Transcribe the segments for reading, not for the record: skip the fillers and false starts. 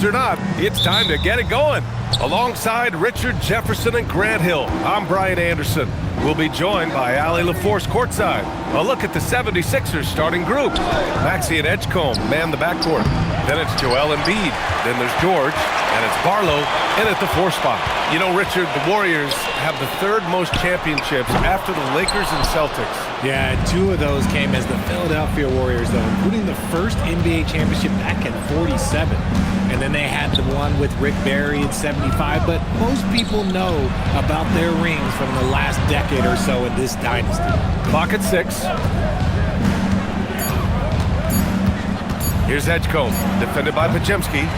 or not, it's time to get it going. Alongside Richard Jefferson and Grant Hill, I'm Brian Anderson. We'll be joined by Allie LaForce courtside. A look at the 76ers starting group. Maxey and Edgecombe man the backcourt. Then it's Joel Embiid. Then there's George. And it's Barlow in at the 4 spot. You know, Richard, the Warriors have the 3rd most championships after the Lakers and Celtics. Yeah, 2 of those came as the Philadelphia Warriors, though, including the first NBA championship back in '47. And then they had the one with Rick Barry in '75. But most people know about their rings from the last decade or so in this dynasty. Clock at 6. Here's Edgecombe, defended by Podziemski.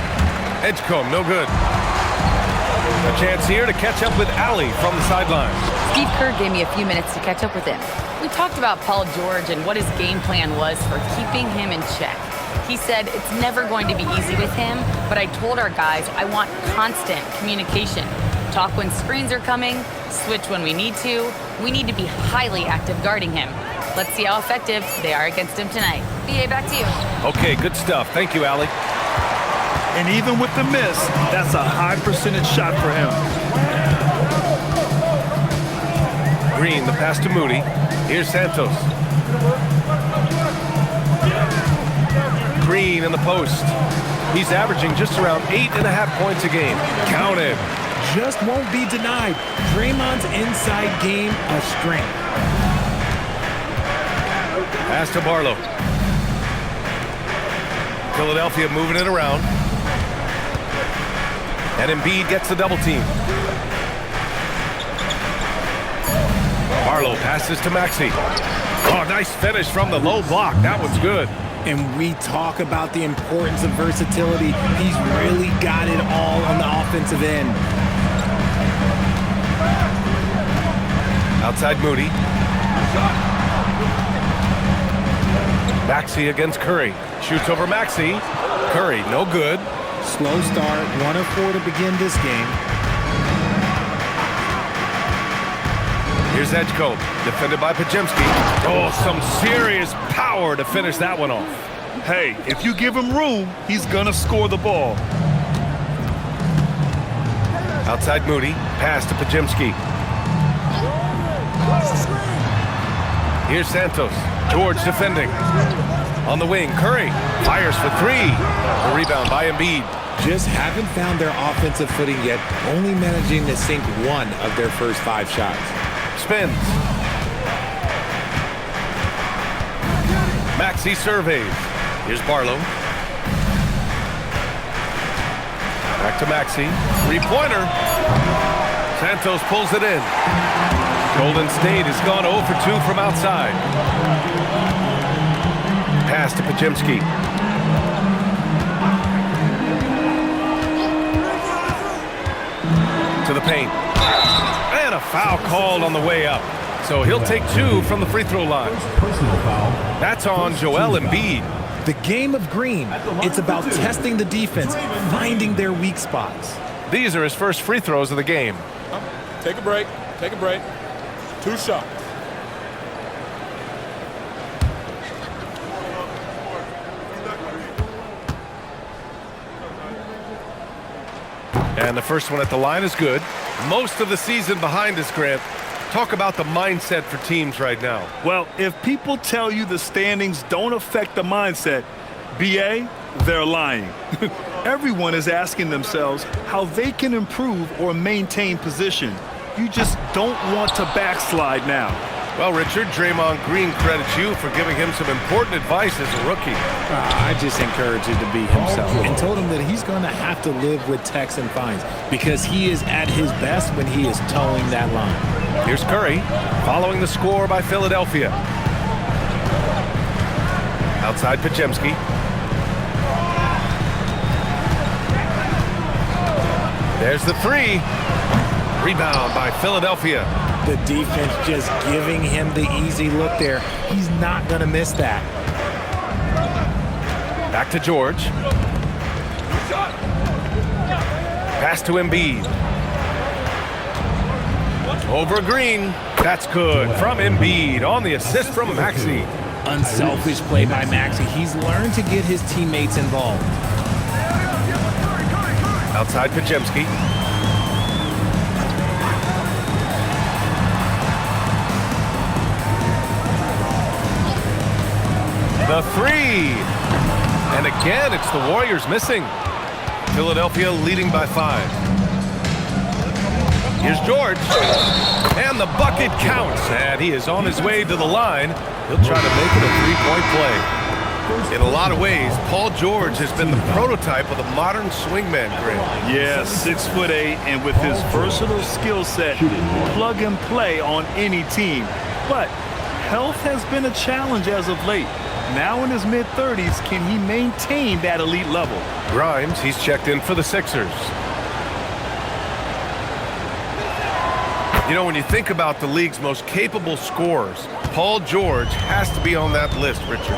Edgecombe, no good. A chance here to catch up with Allie from the sideline. Steve Kerr gave me a few minutes to catch up with him. We talked about Paul George and what his game plan was for keeping him in check. He said it's never going to be easy with him, but I told our guys I want constant communication. Talk when screens are coming, switch when we need to. We need to be highly active guarding him. Let's see how effective they are against him tonight. BA, back to you. Okay, good stuff. Thank you, Allie. And even with the miss, that's a high percentage shot for him. Green, the pass to Moody. Here's Santos. Green in the post. He's averaging just around 8.5 points a game. Count him. Just won't be denied. Draymond's inside game a strength. Pass to Barlow. Philadelphia moving it around. And Embiid gets the double team. Barlow passes to Maxey. Oh, nice finish from the low block. That one's good. And we talk about the importance of versatility. He's really got it all on the offensive end. Outside Moody. Maxey against Curry. Shoots over Maxey. Curry, no good. Slow start, 1 of 4 to begin this game. Here's Edgecombe, defended by Podziemski. Oh, some serious power to finish that one off. Hey, if you give him room, he's gonna score the ball. Outside Moody, pass to Podziemski. Here's Santos. George defending. On the wing, Curry fires for 3. The rebound by Embiid. Just haven't found their offensive footing yet, only managing to sink 1 of their first 5 shots. Spins. Maxey surveys. Here's Barlow. Back to Maxey. 3-pointer. Santos pulls it in. Golden State has gone 0 for 2 from outside. Pass to Podziemski. To the paint. And a foul called on the way up. So he'll take 2 from the free throw line. That's on Joel Embiid. The game of green. It's about testing the defense, finding their weak spots. These are his first free throws of the game. Take a break. Take a break. 2 shots. And the first one at the line is good. Most of the season behind us, Grant. Talk about the mindset for teams right now. Well, if people tell you the standings don't affect the mindset, BA, they're lying. Everyone is asking themselves how they can improve or maintain position. You just don't want to backslide now. Well, Richard, Draymond Green credits you for giving him some important advice as a rookie. I just encouraged him to be himself and told him that he's going to have to live with techs and fines because he is at his best when he is towing that line. Here's Curry, following the score by Philadelphia. Outside Podziemski. There's the 3. Rebound by Philadelphia. The defense just giving him the easy look there. He's not going to miss that. Back to George. Pass to Embiid. Over Green. That's good from Embiid on the assist from Maxey. Unselfish play by Maxey. He's learned to get his teammates involved. Outside Pajemski. The three. And again, it's the Warriors missing. Philadelphia leading by 5. Here's George. And the bucket counts. And he is on his way to the line. He'll try to make it a three-point play. In a lot of ways, Paul George has been the prototype of the modern swingman, Grant. Yeah, 6'8", and with his versatile skill set, plug and play on any team. But health has been a challenge as of late. Now in his mid-30s, can he maintain that elite level? Grimes, he's checked in for the Sixers. You know, when you think about the league's most capable scorers, Paul George has to be on that list, Richard.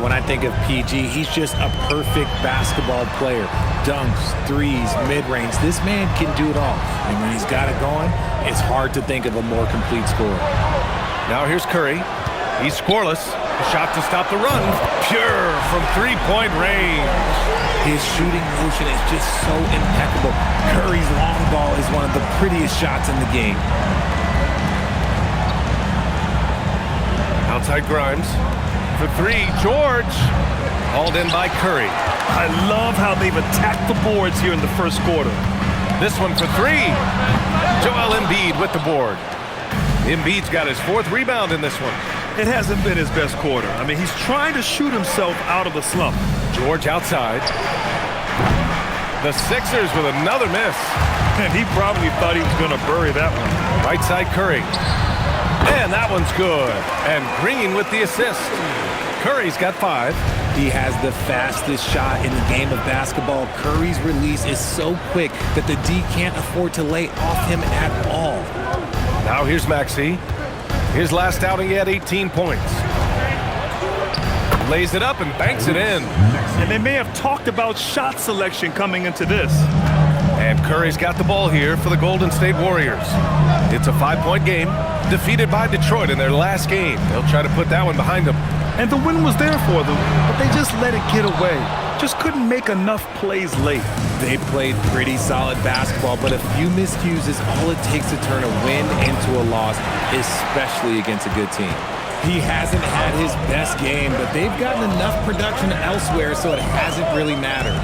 When I think of PG, he's just a perfect basketball player. Dunks, threes, mid-range. This man can do it all. And when he's got it going, it's hard to think of a more complete scorer. Now here's Curry. He's scoreless. A shot to stop the run. Pure from three-point range. His shooting motion is just so impeccable. Curry's long ball is one of the prettiest shots in the game. Outside Grimes. For three, George. Hauled in by Curry. I love how they've attacked the boards here in the first quarter. This one for three. Joel Embiid with the board. Embiid's got his 4th rebound in this one. It hasn't been his best quarter. I mean, he's trying to shoot himself out of the slump. George outside. The Sixers with another miss. And he probably thought he was going to bury that one. Right side Curry. And that one's good. And Green with the assist. Curry's got 5. He has the fastest shot in the game of basketball. Curry's release is so quick that the D can't afford to lay off him at all. Now here's Maxey. His last outing, he had 18 points. Lays it up and banks it in. And they may have talked about shot selection coming into this. And Curry's got the ball here for the Golden State Warriors. It's a 5-point game, defeated by Detroit in their last game. They'll try to put that one behind them. And the win was there for them, but they just let it get away. Just couldn't make enough plays late. They played pretty solid basketball, but a few miscues is all it takes to turn a win into a loss, especially against a good team. He hasn't had his best game, but they've gotten enough production elsewhere, so it hasn't really mattered.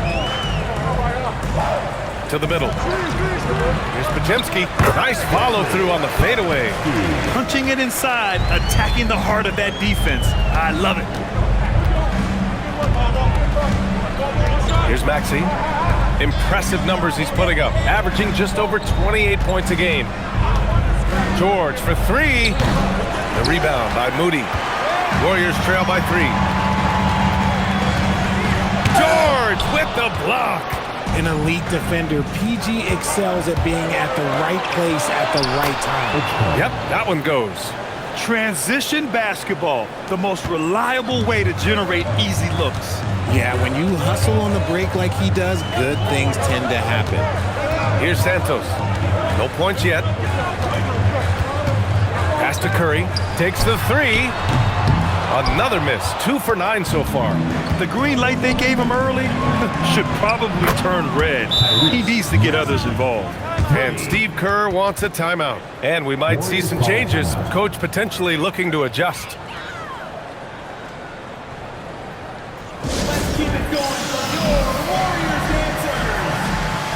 To the middle. Here's Pajemski. Nice follow through on the fadeaway. Punching it inside, attacking the heart of that defense. I love it. Here's Maxey. Impressive numbers he's putting up, averaging just over 28 points a game. George for 3. The rebound by Moody. Warriors trail by 3. George with the block. An elite defender, PG excels at being at the right place at the right time. Yep, that one goes. Transition basketball, the most reliable way to generate easy looks. Yeah, when you hustle on the break like he does, good things tend to happen. Here's Santos. No points yet. Pass to Curry. Takes the 3. Another miss. 2 for 9 so far. The green light they gave him early should probably turn red. He needs to get others involved. And Steve Kerr wants a timeout. And we might see some changes. Coach potentially looking to adjust. Let's keep it going for your Warriors dancers.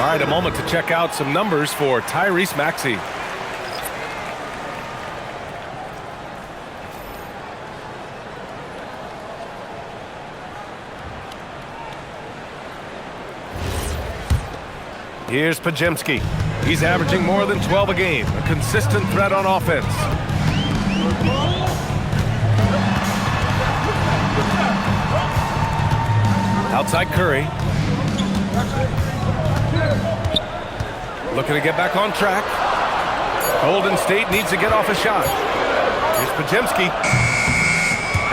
right, a moment to check out some numbers for Tyrese Maxey. Here's Pajemski. He's averaging more than 12 a game, a consistent threat on offense. Outside Curry. Looking to get back on track. Golden State needs to get off a shot. Here's Pajemski.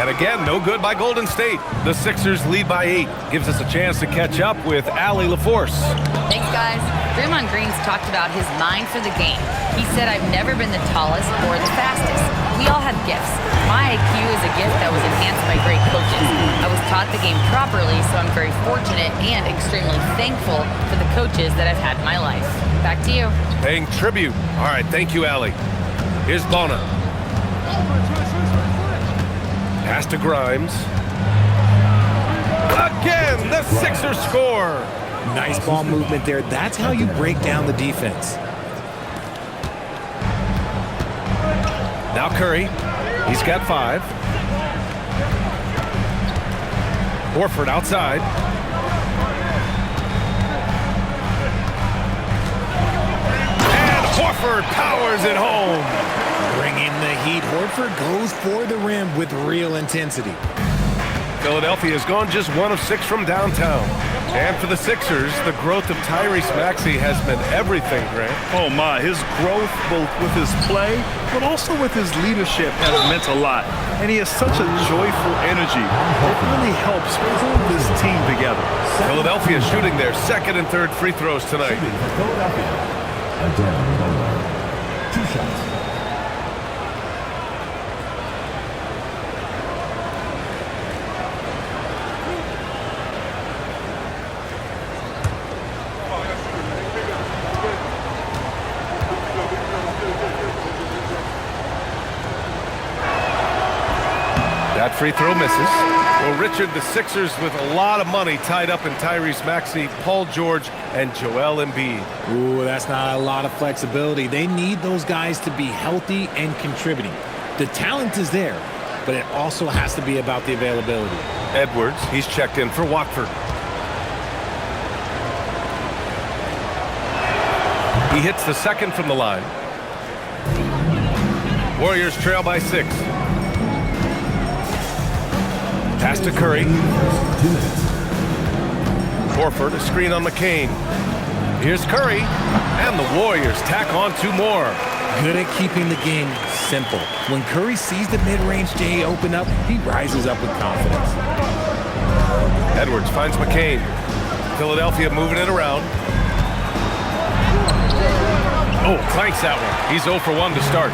And again, no good by Golden State. The Sixers lead by 8. Gives us a chance to catch up with Allie LaForce. Thanks, guys. Draymond Green's talked about his mind for the game. He said, I've never been the tallest or the fastest. We all have gifts. My IQ is a gift that was enhanced by great coaches. I was taught the game properly, so I'm very fortunate and extremely thankful for the coaches that I've had in my life. Back to you. Paying tribute. All right, thank you, Allie. Here's Bona. Pass to Grimes. Again, the Sixers score. Nice ball movement there. That's how you break down the defense. Now Curry. He's got 5. Horford outside. And Horford powers it home. Bringing the heat. Horford goes for the rim with real intensity. Philadelphia has gone just 1 of 6 from downtown. And for the Sixers, the growth of Tyrese Maxey has been everything, Grant. Oh my, his growth both with his play, but also with his leadership has meant a lot. And he has such a joyful energy. It really helps pull this team together. Philadelphia shooting their 2nd and 3rd free throws tonight. Philadelphia. Again, 2 shots. That free throw misses. Well, Richard, the Sixers with a lot of money tied up in Tyrese Maxey, Paul George, and Joel Embiid. Ooh, that's not a lot of flexibility. They need those guys to be healthy and contributing. The talent is there, but it also has to be about the availability. Edwards, he's checked in for Watford. He hits the 2nd from the line. Warriors trail by 6. Pass to Curry. Horford, a screen on McCain. Here's Curry, and the Warriors tack on 2 more. Good at keeping the game simple. When Curry sees the mid-range J open up, he rises up with confidence. Edwards finds McCain. Philadelphia moving it around. Oh, clanks that one. He's 0 for 1 to start.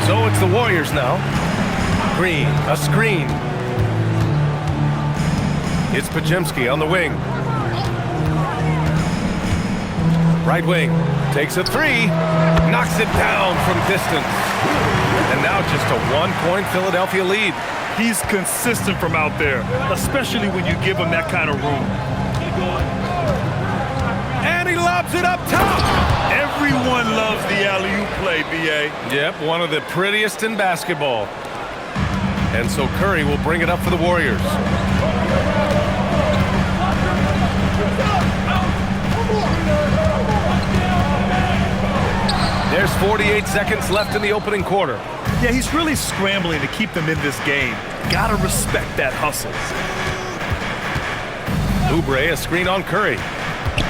So it's the Warriors now. Green, a screen. It's Pajemski on the wing. Right wing, takes a 3, knocks it down from distance. And now just a 1-point Philadelphia lead. He's consistent from out there, especially when you give him that kind of room. And he lobs it up top. Everyone loves the alley-oop play, B.A. Yep, one of the prettiest in basketball. And so Curry will bring it up for the Warriors. There's 48 seconds left in the opening quarter. Yeah, he's really scrambling to keep them in this game. Gotta respect that hustle. Oubre, a screen on Curry.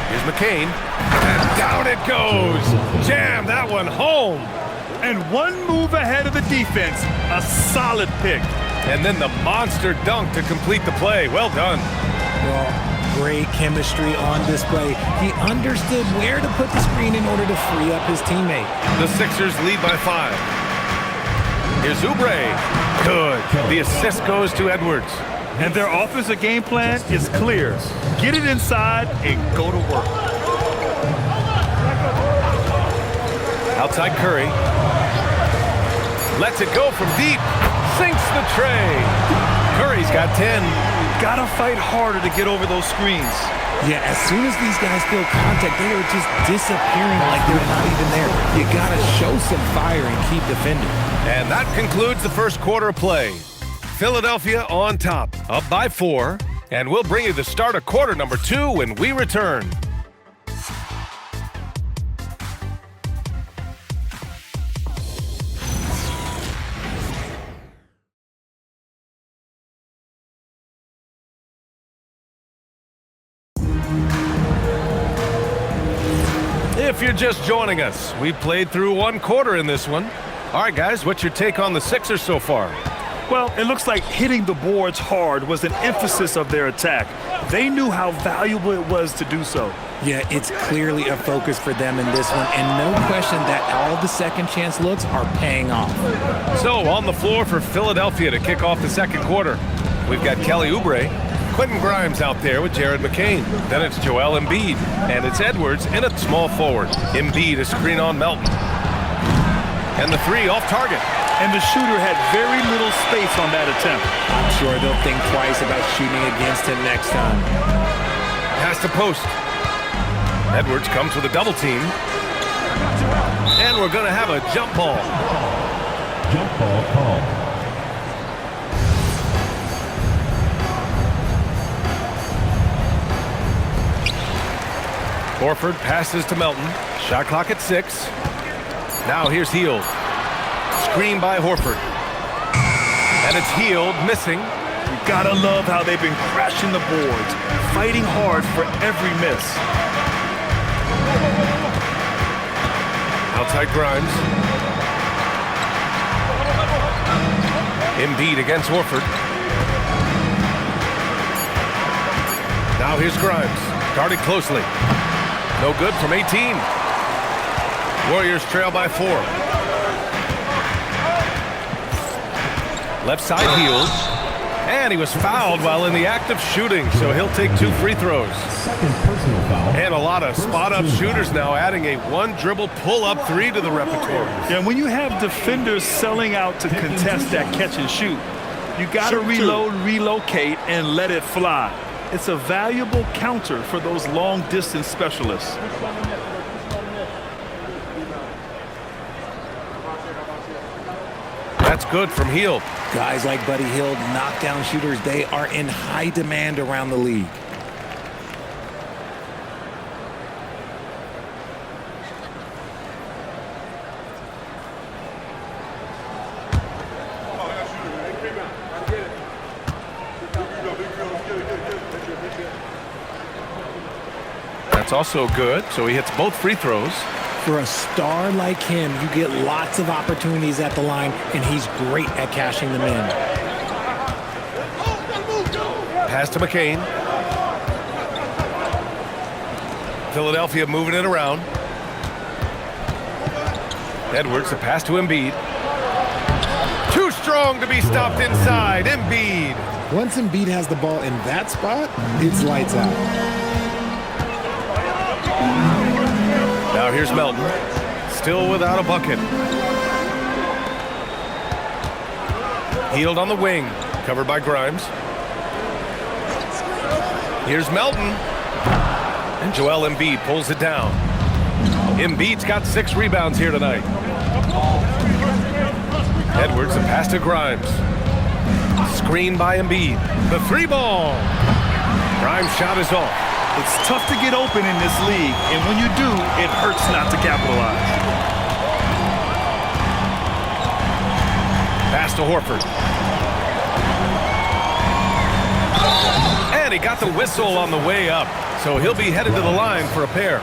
Here's McCain. And down it goes. Jam that one home. And one move ahead of the defense. A solid pick. And then the monster dunk to complete the play. Well done. Well, great chemistry on display. He understood where to put the screen in order to free up his teammate. The Sixers lead by 5. Here's Oubre. Good. The assist goes to Edwards. And their offensive game plan is clear. Get it inside and go to work. Outside Curry. Lets it go from deep. Sinks the tray. Curry's got 10. got to fight harder to get over those screens. Yeah, as soon as these guys feel contact, they are just disappearing like they're not even there. You got to show some fire and keep defending. And that concludes the first quarter play. Philadelphia on top, up by 4. And we'll bring you the start of quarter number 2 when we return. If you're just joining us, we played through 1 quarter in this one. All right, guys, what's your take on the Sixers so far? Well, it looks like hitting the boards hard was an emphasis of their attack. They knew how valuable it was to do so. Yeah, it's clearly a focus for them in this one, and no question that all the second chance looks are paying off. So, on the floor for Philadelphia to kick off the second quarter, we've got Kelly Oubre, Quentin Grimes out there with Jared McCain. Then it's Joel Embiid, and it's Edwards in a small forward. Embiid a screen on Melton. And the 3 off target. And the shooter had very little space on that attempt. I'm sure they'll think twice about shooting against him next time. Pass to post. Edwards comes with a double team. And we're going to have a jump ball. Jump ball call. Horford passes to Melton. Shot clock at 6. Now here's Hield. Screen by Horford. And it's Hield missing. You gotta love how they've been crashing the boards, fighting hard for every miss. Outside Grimes. Embiid against Horford. Now here's Grimes. Guarded closely. No good from 18. Warriors trail by 4. Left side Hield. And he was fouled while in the act of shooting, so he'll take 2 free throws. Second personal foul. And a lot of spot-up shooters now, adding a 1-dribble pull-up 3 to the repertoire. Yeah, when you have defenders selling out to contest that catch and shoot, you got to reload, relocate, and let it fly. It's a valuable counter for those long-distance specialists. That's good from Hield. Guys like Buddy Hield, knockdown shooters, they are in high demand around the league. That's also good, so he hits both free throws. For a star like him, you get lots of opportunities at the line, and he's great at cashing them in. Pass to McCain. Philadelphia moving it around. Edwards, the pass to Embiid. Too strong to be stopped inside. Embiid. Once Embiid has the ball in that spot, it's lights out. Now here's Melton, still without a bucket. Hield on the wing, covered by Grimes. Here's Melton. And Joel Embiid pulls it down. Embiid's got 6 rebounds here tonight. Edwards, a pass to Grimes. Screen by Embiid. The 3-ball. Grimes' shot is off. It's tough to get open in this league, and when you do, it hurts not to capitalize. Pass to Horford. And he got the whistle on the way up, so he'll be headed to the line for a pair.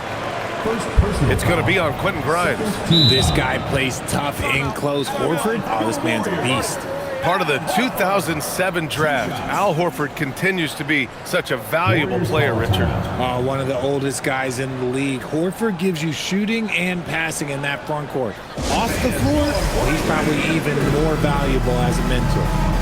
It's going to be on Quentin Grimes. This guy plays tough in close. Horford, oh, this man's a beast. Part of the 2007 draft, Al Horford continues to be such a valuable player, Richard. One of the oldest guys in the league. Horford gives you shooting and passing in that front court. Off the floor, he's probably even more valuable as a mentor.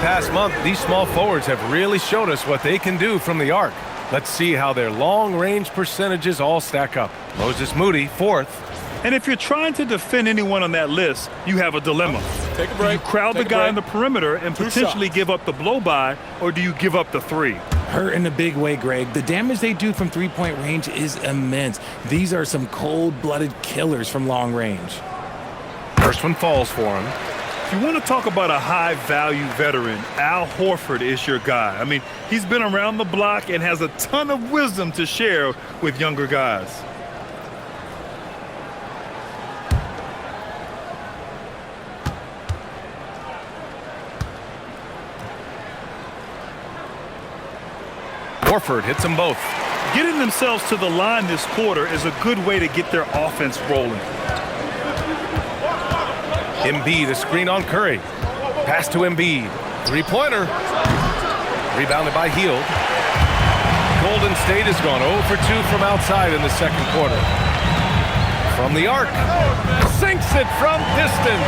past month, these small forwards have really shown us what they can do from the arc. Let's see how their long-range percentages all stack up. Moses Moody, 4th. And if you're trying to defend anyone on that list, you have a dilemma. Take a Do break. you crowd the Take a guy break. on the perimeter and Two potentially shots. give up the blow-by, or do you give up the three? Hurt in a big way, Greg. The damage they do from three-point range is immense. These are some cold-blooded killers from long range. First one falls for him. If you want to talk about a high-value veteran, Al Horford is your guy. I mean, he's been around the block and has a ton of wisdom to share with younger guys. Horford hits them both. Getting themselves to the line this quarter is a good way to get their offense rolling. Embiid, a screen on Curry. Pass to Embiid. Three-pointer. Rebounded by Hield. Golden State has gone 0 for 2 from outside in the second quarter. From the arc. Sinks it from distance.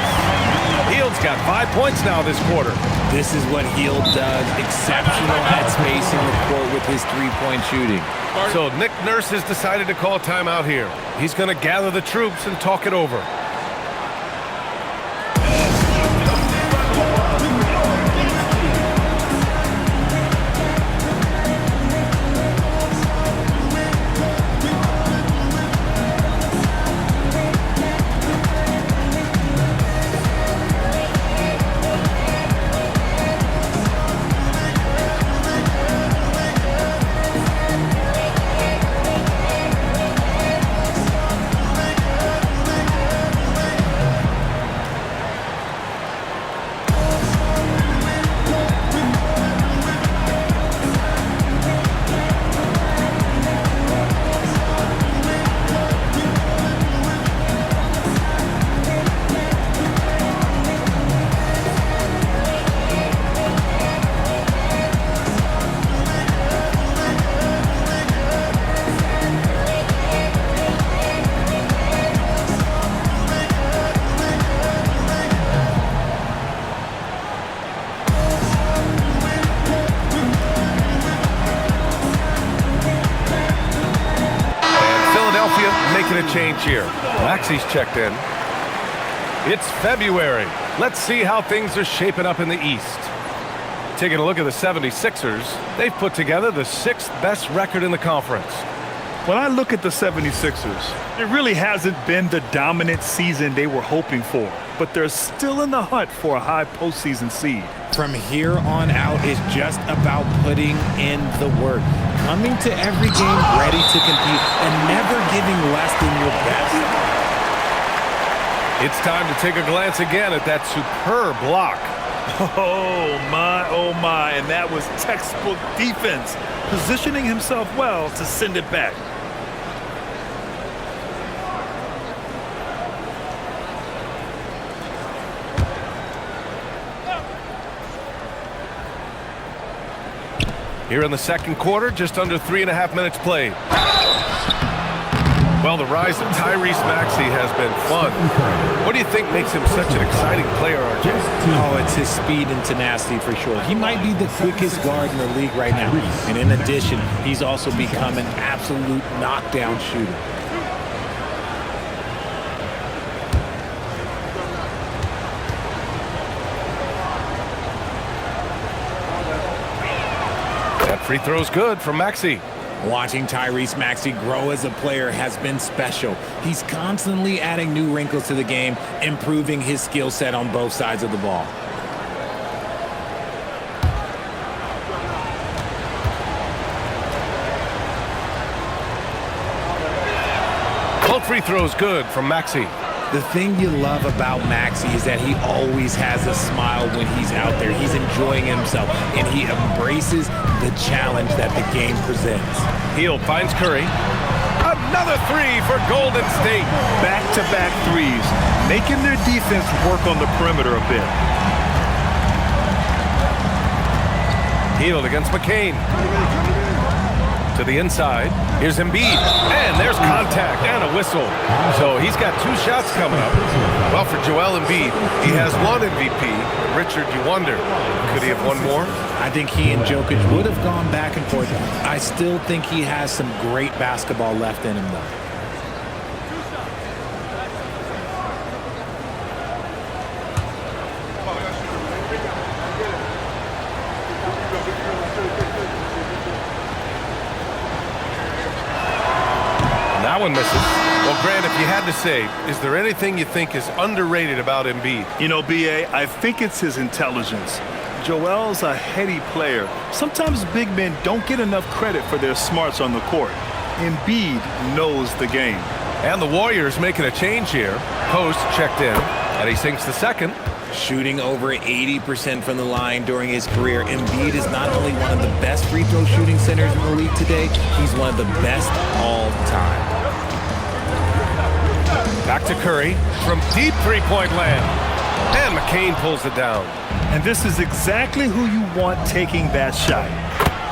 Hield's got 5 points now this quarter. This is what Hield does. Exceptional at spacing the court with his three-point shooting. So Nick Nurse has decided to call timeout here. He's going to gather the troops and talk it over. Making a change here. Maxi's checked in. It's February. Let's see how things are shaping up in the East. Taking a look at the 76ers, they've put together the 6th best record in the conference. When I look at the 76ers, it really hasn't been the dominant season they were hoping for, but they're still in the hunt for a high postseason seed. From here on out is just about putting in the work. Coming to every game ready to compete and never giving less than your best. It's time to take a glance again at that superb block. Oh my, and that was textbook defense, positioning himself well to send it back. Here in the second quarter, just under 3.5 minutes played. Well, the rise of Tyrese Maxey has been fun. What do you think makes him such an exciting player, RJ? Oh, it's his speed and tenacity for sure. He might be the quickest guard in the league right now. And in addition, he's also become an absolute knockdown shooter. That free throw's good from Maxey. Watching Tyrese Maxey grow as a player has been special. He's constantly adding new wrinkles to the game, improving his skill set on both sides of the ball. Both free throws good from Maxey. The thing you love about Maxey is that he always has a smile when he's out there. He's enjoying himself, and he embraces the challenge that the game presents. Hield finds Curry. Another three for Golden State. Back-to-back threes, making their defense work on the perimeter a bit. Hield against McCain. To To the inside. Here's Embiid. And there's contact and a whistle. So he's got 2 shots coming up. Well, for Joel Embiid, he has 1 MVP. Richard, you wonder, could he have won more? I think he and Jokic would have gone back and forth. I still think he has some great basketball left in him, though. That one misses. Well, Grant, if you had to say, is there anything you think is underrated about Embiid? You know, B.A., I think it's his intelligence. Joel's a heady player. Sometimes big men don't get enough credit for their smarts on the court. Embiid knows the game. And the Warriors making a change here. Post checked in, and he sinks the second. Shooting over 80% from the line during his career, Embiid is not only one of the best free throw shooting centers in the league today, he's one of the best all time. Back to Curry from deep three-point land. And McCain pulls it down. And this is exactly who you want taking that shot.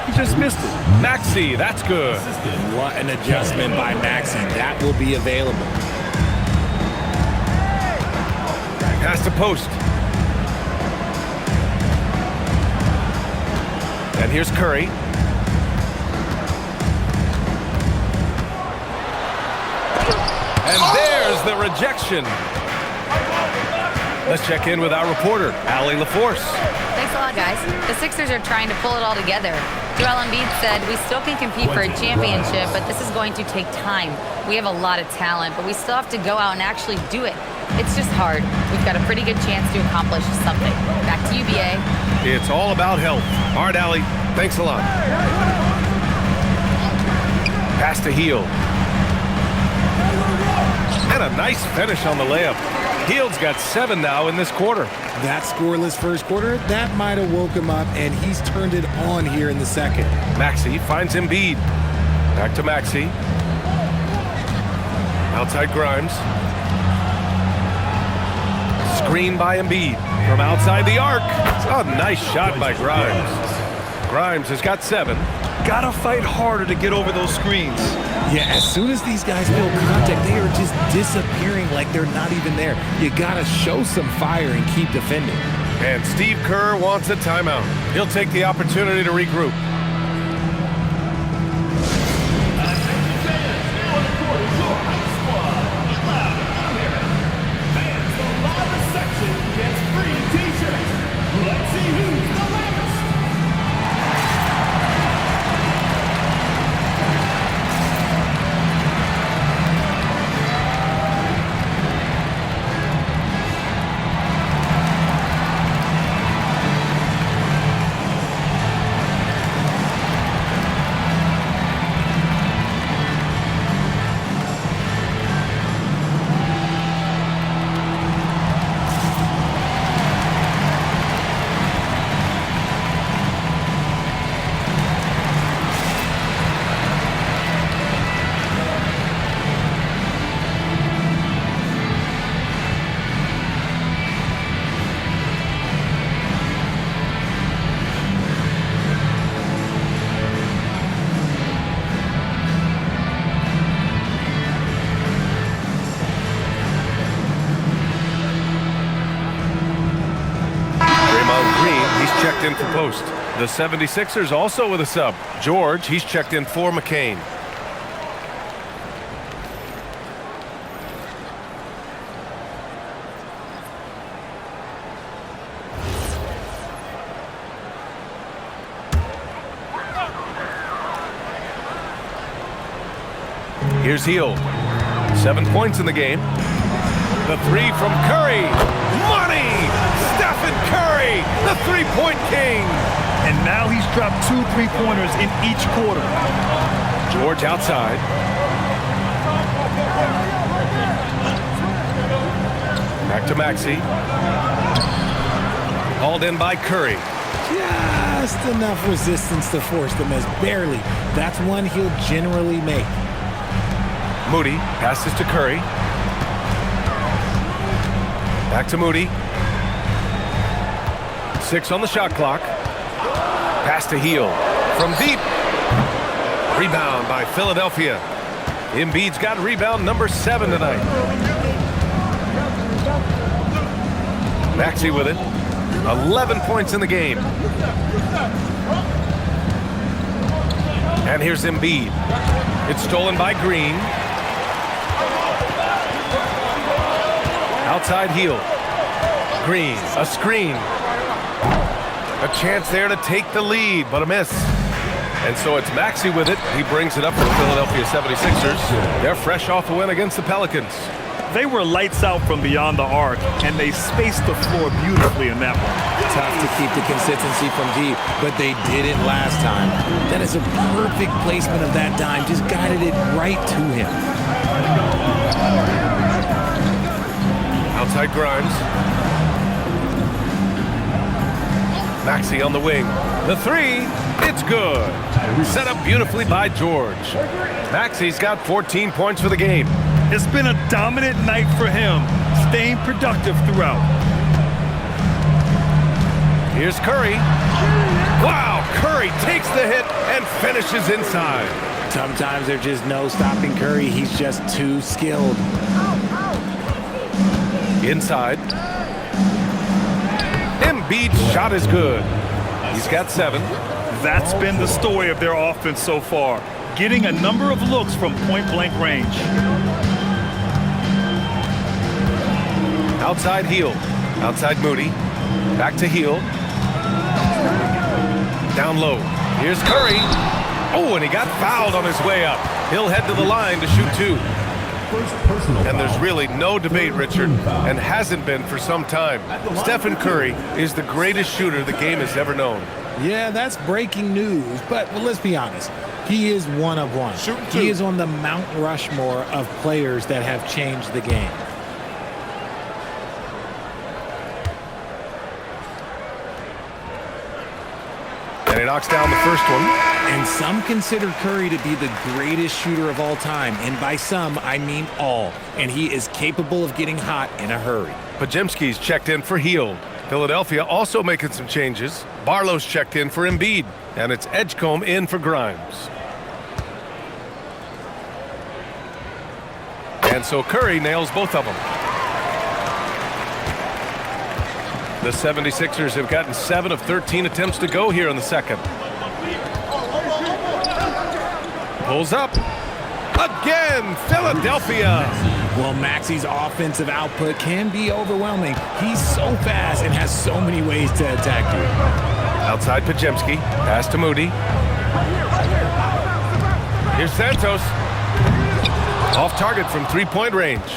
He just missed it. Maxey, that's good. What an adjustment by Maxey. That will be available. Pass to post. And here's Curry. And there's the rejection. Let's check in with our reporter, Allie LaForce. Thanks a lot, guys. The Sixers are trying to pull it all together. Joel Embiid said, we still can compete for a championship, but this is going to take time. We have a lot of talent, but we still have to go out and actually do it. It's just hard. We've got a pretty good chance to accomplish something. Back to you, BA. It's all about health. All right, Allie, thanks a lot. Pass to Hield. And a nice finish on the layup. Hield's got 7 now in this quarter. That scoreless first quarter, that might have woke him up, and he's turned it on here in the second. Maxey finds Embiid. Back to Maxey. Outside Grimes. Screen by Embiid from outside the arc. A nice shot by Grimes. Grimes has got 7. Gotta fight harder to get over those screens. Yeah, as soon as these guys feel contact, they are just disappearing like they're not even there. You gotta show some fire and keep defending. And Steve Kerr wants a timeout. He'll take the opportunity to regroup. Checked in for post. The 76ers also with a sub. George, he's checked in for McCain. Here's Hield. 7 points in the game. The 3 from Curry. Money! Stephen Curry, the three-point king. And now he's dropped 2 3-pointers in each quarter. George outside. Back to Maxey. Hauled in by Curry. Just enough resistance to force the miss. Barely. That's one he'll generally make. Moody passes to Curry. Back to Moody. 6 on the shot clock. Pass to Hield. From deep. Rebound by Philadelphia. Embiid's got rebound number 7 tonight. Maxey with it. 11 points in the game. And here's Embiid. It's stolen by Green. Outside heel. Green, a screen. A chance there to take the lead, but a miss. And so it's Maxey with it. He brings it up for the Philadelphia 76ers. They're fresh off a win against the Pelicans. They were lights out from beyond the arc, and they spaced the floor beautifully in that one. Tough to keep the consistency from deep, but they did it last time. That is a perfect placement of that dime. Just guided it right to him. Outside Grimes. Maxey on the wing. The three, it's good. Set up beautifully by George. Maxey's got 14 points for the game. It's been a dominant night for him, staying productive throughout. Here's Curry. Wow, Curry takes the hit and finishes inside. Sometimes there's just no stopping Curry. He's just too skilled. Inside. Embiid's shot is good. He's got 7. That's been the story of their offense so far, getting a number of looks from point-blank range. Outside heel. Outside Moody. Back to heel. Down low. Here's Curry. Oh, and he got fouled on his way up. He'll head to the line to shoot 2. And there's really no debate, Richard, and hasn't been for some time. Stephen Curry is the greatest shooter the game has ever known. Yeah, that's breaking news, but well, let's be honest. He is one of one. He is on the Mount Rushmore of players that have changed the game. And he knocks down the first one. And some consider Curry to be the greatest shooter of all time. And by some, I mean all. And he is capable of getting hot in a hurry. Podziemski's checked in for Hield. Philadelphia also making some changes. Barlow's checked in for Embiid. And it's Edgecombe in for Grimes. And so Curry nails both of them. The 76ers have gotten 7 of 13 attempts to go here in the second. Pulls up. Again, Philadelphia. Well, Maxey's offensive output can be overwhelming. He's so fast and has so many ways to attack you. Outside Podziemski. Pass to Moody. Here's Santos. Off target from three-point range.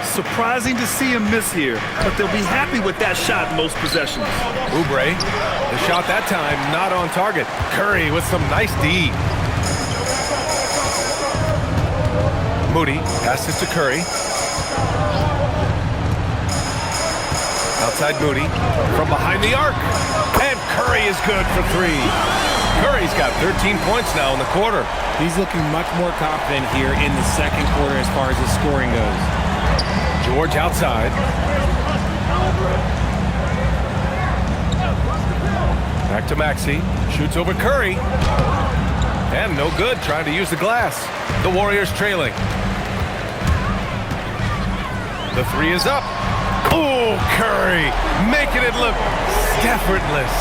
Surprising to see him miss here, but they'll be happy with that shot most possessions. Oubre, the shot that time not on target. Curry with some nice D. Moody passes to Curry. Outside Moody from behind the arc. And Curry is good for 3. Curry's got 13 points now in the quarter. He's looking much more confident here in the second quarter as far as his scoring goes. George outside. Back to Maxey. Shoots over Curry. And no good, trying to use the glass. The Warriors trailing. The 3 is up. Oh, Curry making it look effortless.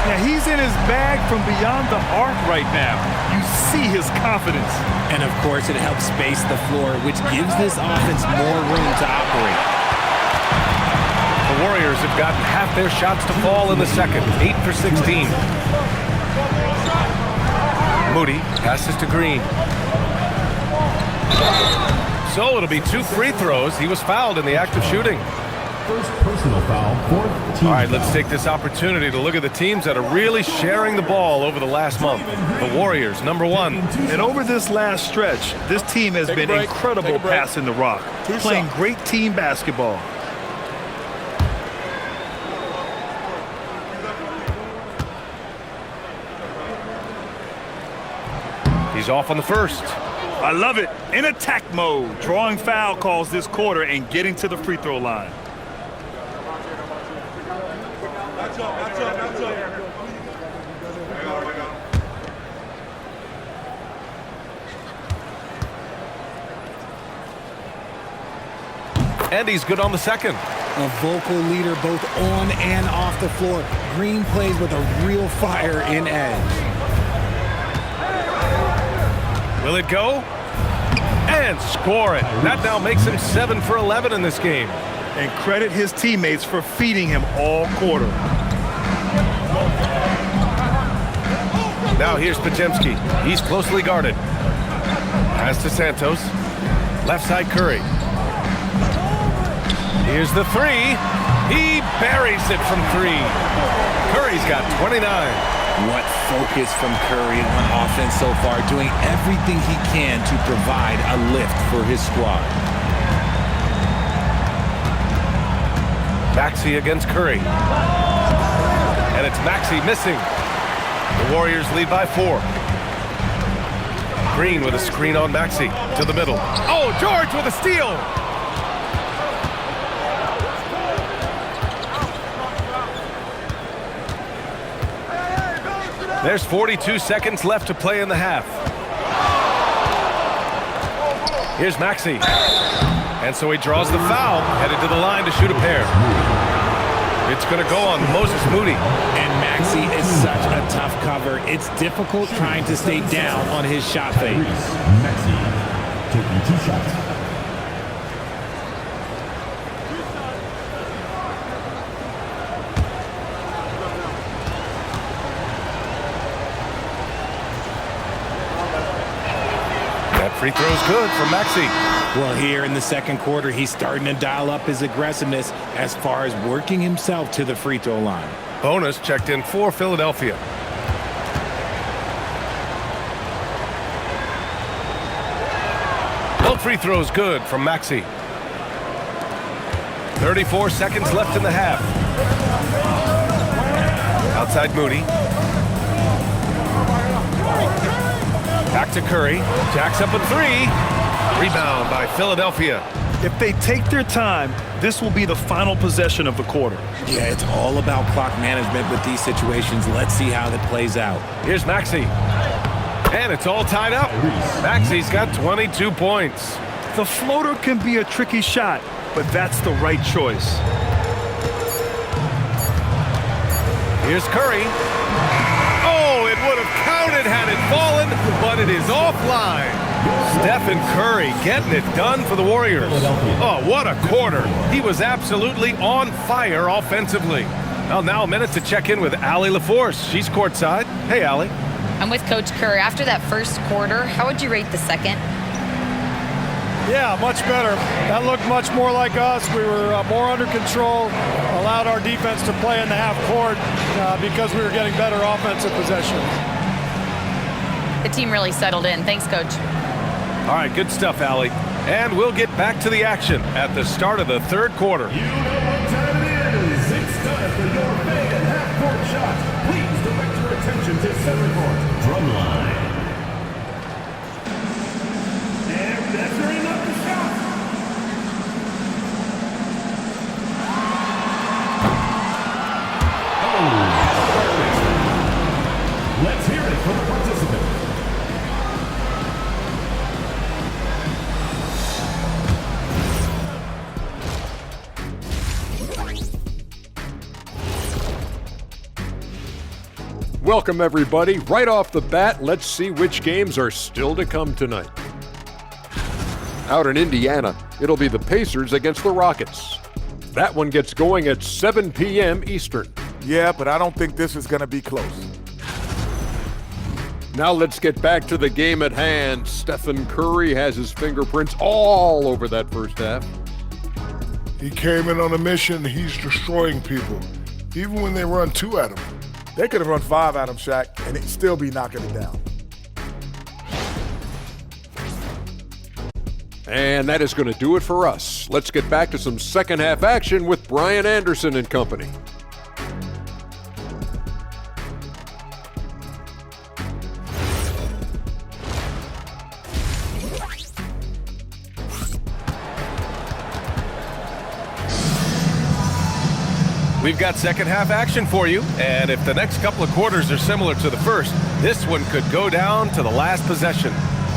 Yeah, he's in his bag from beyond the arc right now. You see his confidence. And of course, it helps space the floor, which gives this offense more room to operate. The Warriors have gotten half their shots to fall in the second, 8 for 16. Moody passes to Green. So it'll be 2 free throws. He was fouled in the act of shooting. First personal foul, 4th team. All right, let's take this opportunity to look at the teams that are really sharing the ball over the last month. The Warriors, number 1. And over this last stretch, this team has been incredible passing the rock, playing great team basketball. He's off on the first. I love it. In attack mode, drawing foul calls this quarter and getting to the free throw line. And he's good on the second. A vocal leader both on and off the floor. Green plays with a real fire in edge. Will it go? And score it. That now makes him 7 for 11 in this game. And credit his teammates for feeding him all quarter. Now here's Podziemski. He's closely guarded. Pass to Santos. Left side Curry. Here's the three. He buries it from 3. Curry's got 29. What focus from Curry on offense so far, doing everything he can to provide a lift for his squad. Maxey against Curry. And it's Maxey missing. The Warriors lead by 4. Green with a screen on Maxey to the middle. Oh, George with a steal. There's 42 seconds left to play in the half. Here's Maxey. And so he draws the foul, headed to the line to shoot a pair. It's going to go on Moses Moody. And Maxey is such a tough cover. It's difficult trying to stay down on his shot fake. Maxey taking 2 shots. That free throw's good for Maxey. Well, here in the second quarter, he's starting to dial up his aggressiveness as far as working himself to the free throw line. Bonus checked in for Philadelphia. Both free throws good from Maxey. 34 seconds left in the half. Outside Moody. Back to Curry. Jacks up a 3. Rebound by Philadelphia. If they take their time, this will be the final possession of the quarter. Yeah, it's all about clock management with these situations. Let's see how that plays out. Here's Maxey. And it's all tied up. Maxey's got 22 points. The floater can be a tricky shot, but that's the right choice. Here's Curry. Oh, it would have counted had it fallen, but it is offline. Stephen Curry getting it done for the Warriors. Oh, what a quarter. He was absolutely on fire offensively. Well, now a minute to check in with Allie LaForce. She's courtside. Hey, Allie. I'm with Coach Curry. After that first quarter, how would you rate the second? Yeah, much better. That looked much more like us. We were more under control, allowed our defense to play in the half court because we were getting better offensive possessions. The team really settled in. Thanks, Coach. All right, good stuff, Allie. And we'll get back to the action at the start of the third quarter. You know what time it is. It's time for your big and half-court shot. Please direct your attention to center court. Drumline. And measuring up the shot. Oh, let's hear it from the participant. Welcome, everybody. Right off the bat, let's see which games are still to come tonight. Out in Indiana, it'll be the Pacers against the Rockets. That one gets going at 7 p.m. Eastern. Yeah, but I don't think this is going to be close. Now let's get back to the game at hand. Stephen Curry has his fingerprints all over that first half. He came in on a mission. He's destroying people, even when they run 2 at him. They could have run 5 at him, Shaq, and they'd still be knocking it down. And that is going to do it for us. Let's get back to some second half action with Brian Anderson and company. We've got second half action for you, and if the next couple of quarters are similar to the first, this one could go down to the last possession.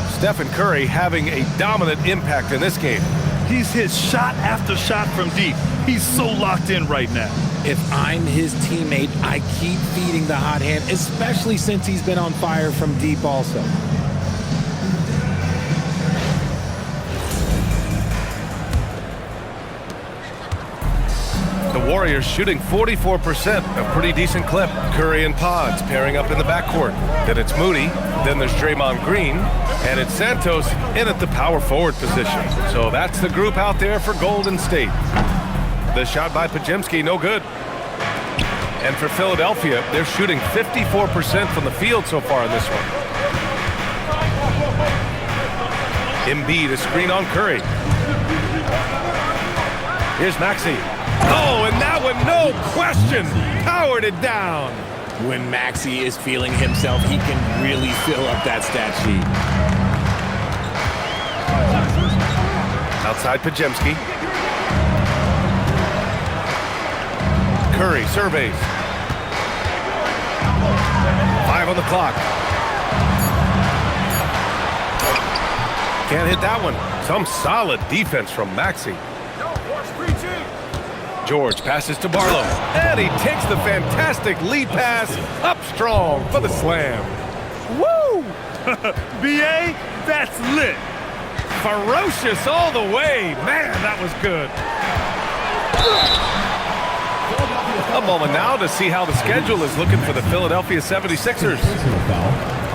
Stephen Curry having a dominant impact in this game. He's hit shot after shot from deep. He's so locked in right now. If I'm his teammate, I keep feeding the hot hand, especially since he's been on fire from deep also. The Warriors shooting 44%, a pretty decent clip. Curry and Pods pairing up in the backcourt. Then it's Moody, then there's Draymond Green, and it's Santos in at the power forward position. So that's the group out there for Golden State. The shot by Podziemski, no good. And for Philadelphia, they're shooting 54% from the field so far in this one. Embiid, a screen on Curry. Here's Maxey. Oh, and that one, no question, powered it down. When Maxey is feeling himself, he can really fill up that stat sheet. Outside Podziemski. Curry surveys. 5 on the clock. Can't hit that one. Some solid defense from Maxey. George passes to Barlow, and he takes the fantastic lead pass up strong for the slam. Woo! B.A., that's lit. Ferocious all the way. Man, that was good. A moment now to see how the schedule is looking for the Philadelphia 76ers.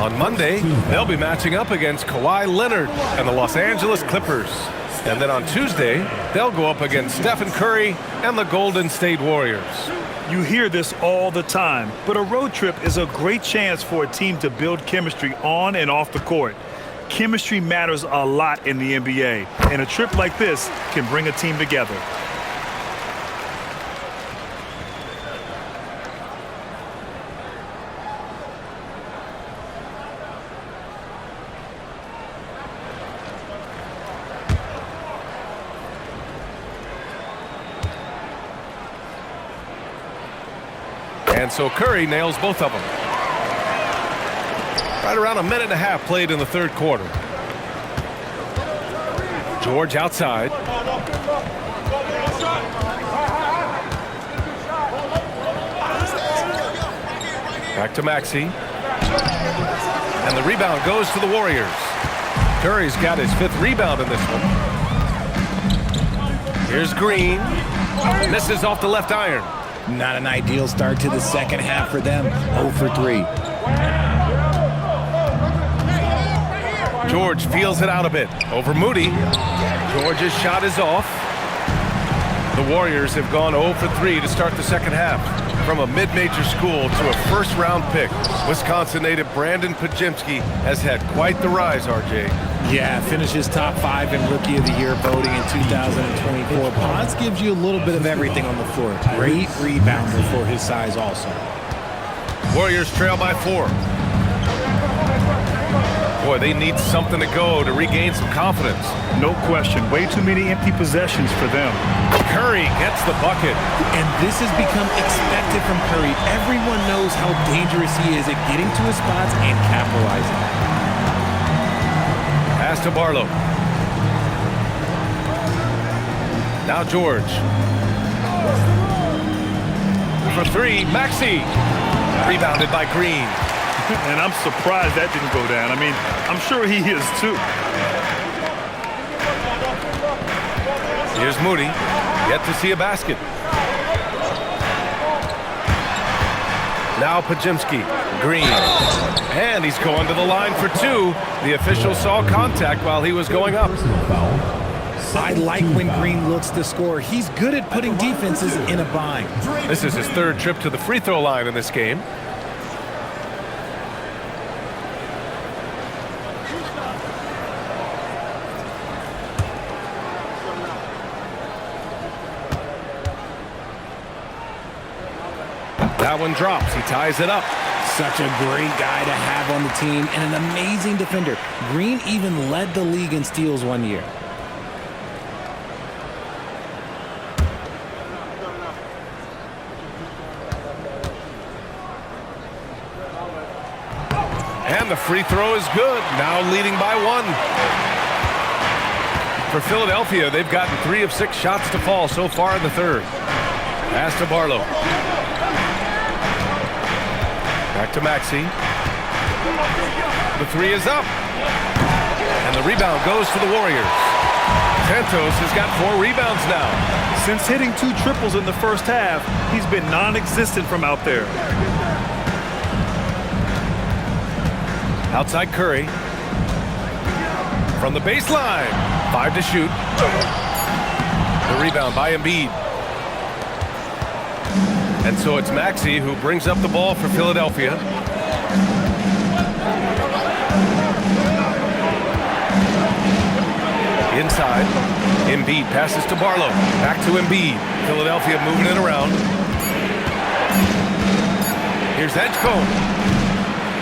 On Monday, they'll be matching up against Kawhi Leonard and the Los Angeles Clippers. And then on Tuesday, they'll go up against Stephen Curry and the Golden State Warriors. You hear this all the time, but a road trip is a great chance for a team to build chemistry on and off the court. Chemistry matters a lot in the NBA, and a trip like this can bring a team together. And so Curry nails both of them. Right around a minute and a half played in the third quarter. George outside. Back to Maxey. And the rebound goes to the Warriors. Curry's got his 5th rebound in this one. Here's Green. Misses off the left iron. Not an ideal start to the second half for them. 0 for 3. George feels it out a bit. Over Moody. George's shot is off. The Warriors have gone 0 for 3 to start the second half. From a mid-major school to a first-round pick, Wisconsin native Brandon Podziemski has had quite the rise, RJ. Yeah, finishes top 5 in Rookie of the Year voting in 2024. Pods gives you a little bit of everything on the floor. Great rebounder for his size also. Warriors trail by 4. Boy, they need something to go to regain some confidence. No question. Way too many empty possessions for them. Curry gets the bucket. And this has become expected from Curry. Everyone knows how dangerous he is at getting to his spots and capitalizing. Pass to Barlow. Now George. For 3, Maxey. Rebounded by Green. And I'm surprised that didn't go down. I mean, I'm sure he is too. Here's Moody. Yet to see a basket. Now Podziemski. Green. And he's going to the line for 2. The official saw contact while he was going up. I like when Green looks to score. He's good at putting defenses in a bind. This is his 3rd trip to the free throw line in this game. That one drops. He ties it up. Such a great guy to have on the team and an amazing defender. Green even led the league in steals one year. And the free throw is good. Now leading by 1. For Philadelphia, they've gotten 3 of 6 shots to fall so far in the third. Pass to Barlow. Back to Maxey. The 3 is up. And the rebound goes to the Warriors. Santos has got 4 rebounds now. Since hitting 2 triples in the first half, he's been non-existent from out there. Outside Curry. From the baseline. 5 to shoot. The rebound by Embiid. And so it's Maxey who brings up the ball for Philadelphia. Inside. Embiid passes to Barlow. Back to Embiid. Philadelphia moving it around. Here's Edgecombe.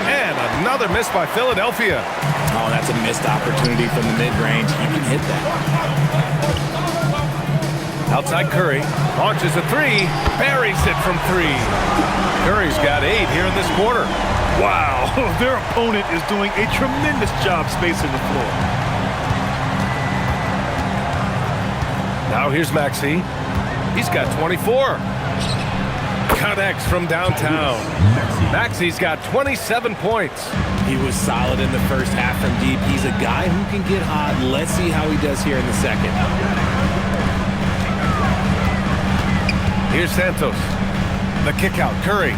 And another miss by Philadelphia. Oh, that's a missed opportunity from the mid-range. You can hit that. Outside Curry. Launches a 3. Buries it from 3. Curry's got 8 here in this quarter. Wow, their opponent is doing a tremendous job spacing the floor. Now here's Maxey. He's got 24. Connects from downtown. Maxey's got 27 points. He was solid in the first half from deep. He's a guy who can get hot. Let's see how he does here in the second. Here's Santos. The kick out. Curry.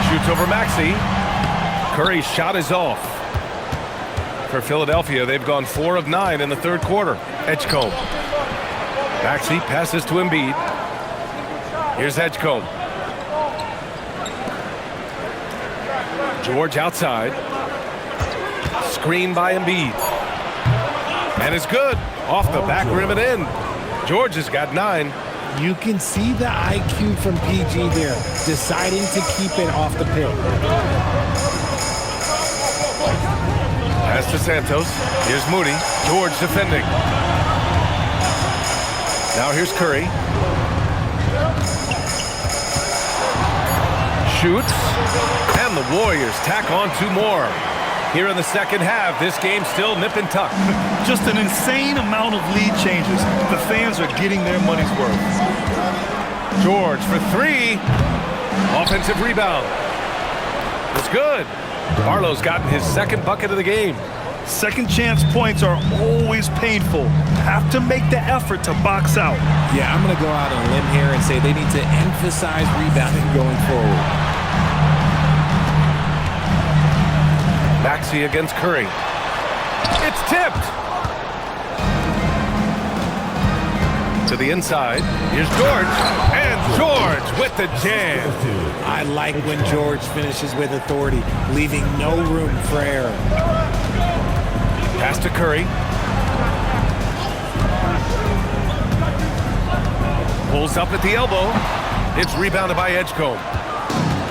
Shoots over Maxey. Curry's shot is off. For Philadelphia, they've gone 4 of 9 in the third quarter. Edgecombe. Maxey passes to Embiid. Here's Edgecombe. George outside. Screen by Embiid. And it's good. Off the back rim and in. George has got 9. You can see the IQ from PG there, deciding to keep it off the pill. Pass to Santos. Here's Moody. George defending. Now here's Curry. Shoots. And the Warriors tack on 2 more. Here in the second half, this game's still nip and tuck. Just an insane amount of lead changes. The fans are getting their money's worth. George for 3. Offensive rebound. It's good. Barlow's gotten his second bucket of the game. Second chance points are always painful. Have to make the effort to box out. Yeah, I'm going to go out on a limb here and say they need to emphasize rebounding going forward. Maxey against Curry. It's tipped. To the inside. Here's George. And George with the jam. I like when George finishes with authority, leaving no room for error. Pass to Curry. Pulls up at the elbow. It's rebounded by Edgecombe.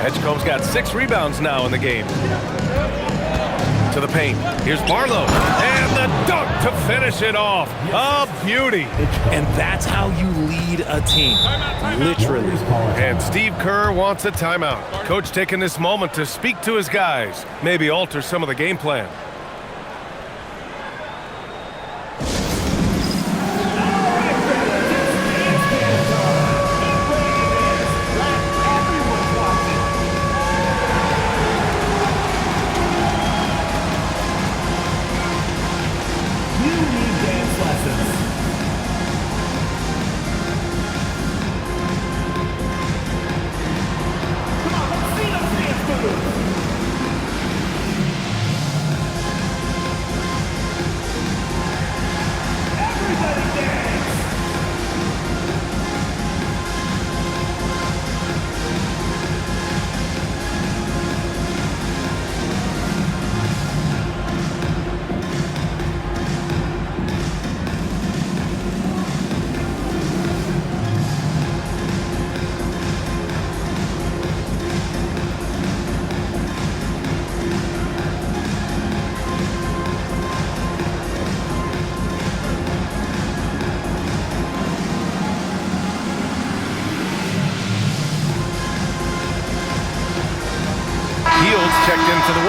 Edgecombe's got 6 rebounds now in the game. To the paint. Here's Barlow. And the dunk to finish it off. A beauty. And that's how you lead a team. Literally. And Steve Kerr wants a timeout. Coach taking this moment to speak to his guys. Maybe alter some of the game plan.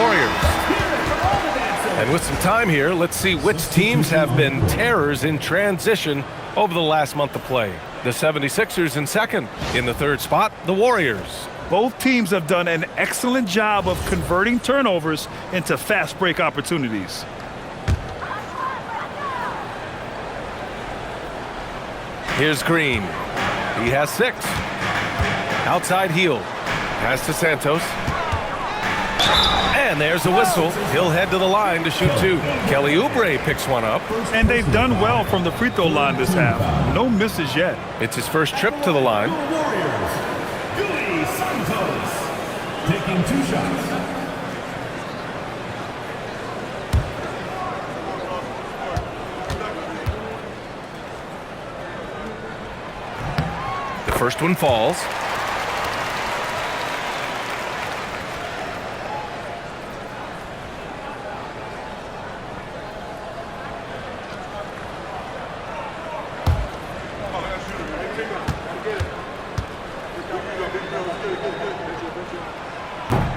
Warriors. And with some time here, let's see which teams have been terrors in transition over the last month of play. The 76ers in second. In the third spot, the Warriors. Both teams have done an excellent job of converting turnovers into fast break opportunities. Here's Green. He has 6. Outside heel. Pass to Santos. And there's a whistle. He'll head to the line to shoot 2. Kelly Oubre picks one up. And they've done well from the free throw line this half. No misses yet. It's his first trip to the line. Taking 2 shots. The first one falls.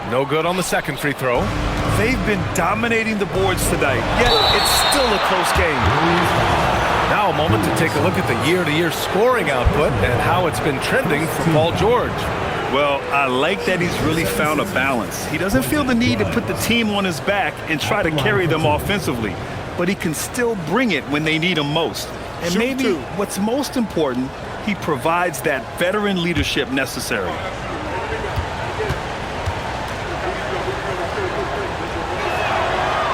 No good on the second free throw. They've been dominating the boards tonight, yet it's still a close game. Now a moment to take a look at the year-to-year scoring output and how it's been trending for Paul George. Well, I like that he's really found a balance. He doesn't feel the need to put the team on his back and try to carry them offensively, but he can still bring it when they need him most. And maybe what's most important, he provides that veteran leadership necessary.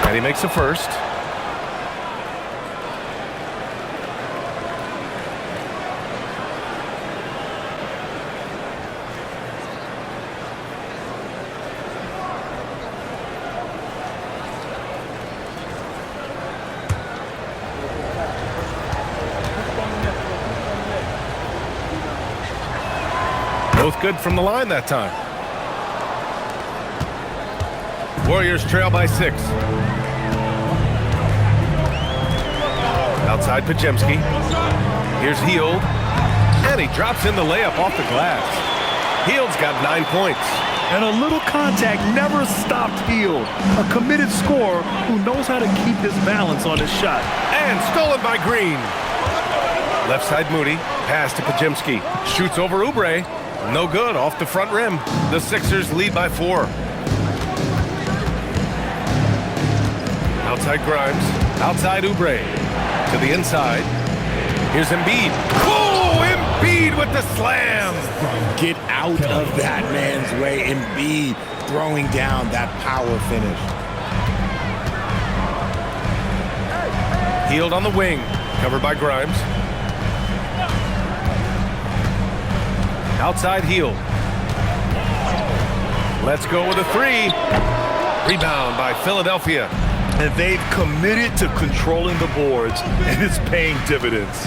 And he makes a first. Both good from the line that time. Warriors trail by 6. Outside Pajemski. Here's Hield. And he drops in the layup off the glass. Hield's got 9 points. And a little contact never stopped Hield. A committed scorer who knows how to keep his balance on his shot. And stolen by Green. Left side Moody. Pass to Pajemski. Shoots over Oubre. No good off the front rim. The Sixers lead by 4. Outside Grimes. Outside Oubre. To the inside. Here's Embiid. Oh, Embiid with the slam. Get out of that man's way. Embiid throwing down that power finish. Hield on the wing. Covered by Grimes. Outside Hield. Let's go with a 3. Rebound by Philadelphia. And they've committed to controlling the boards, and it's paying dividends.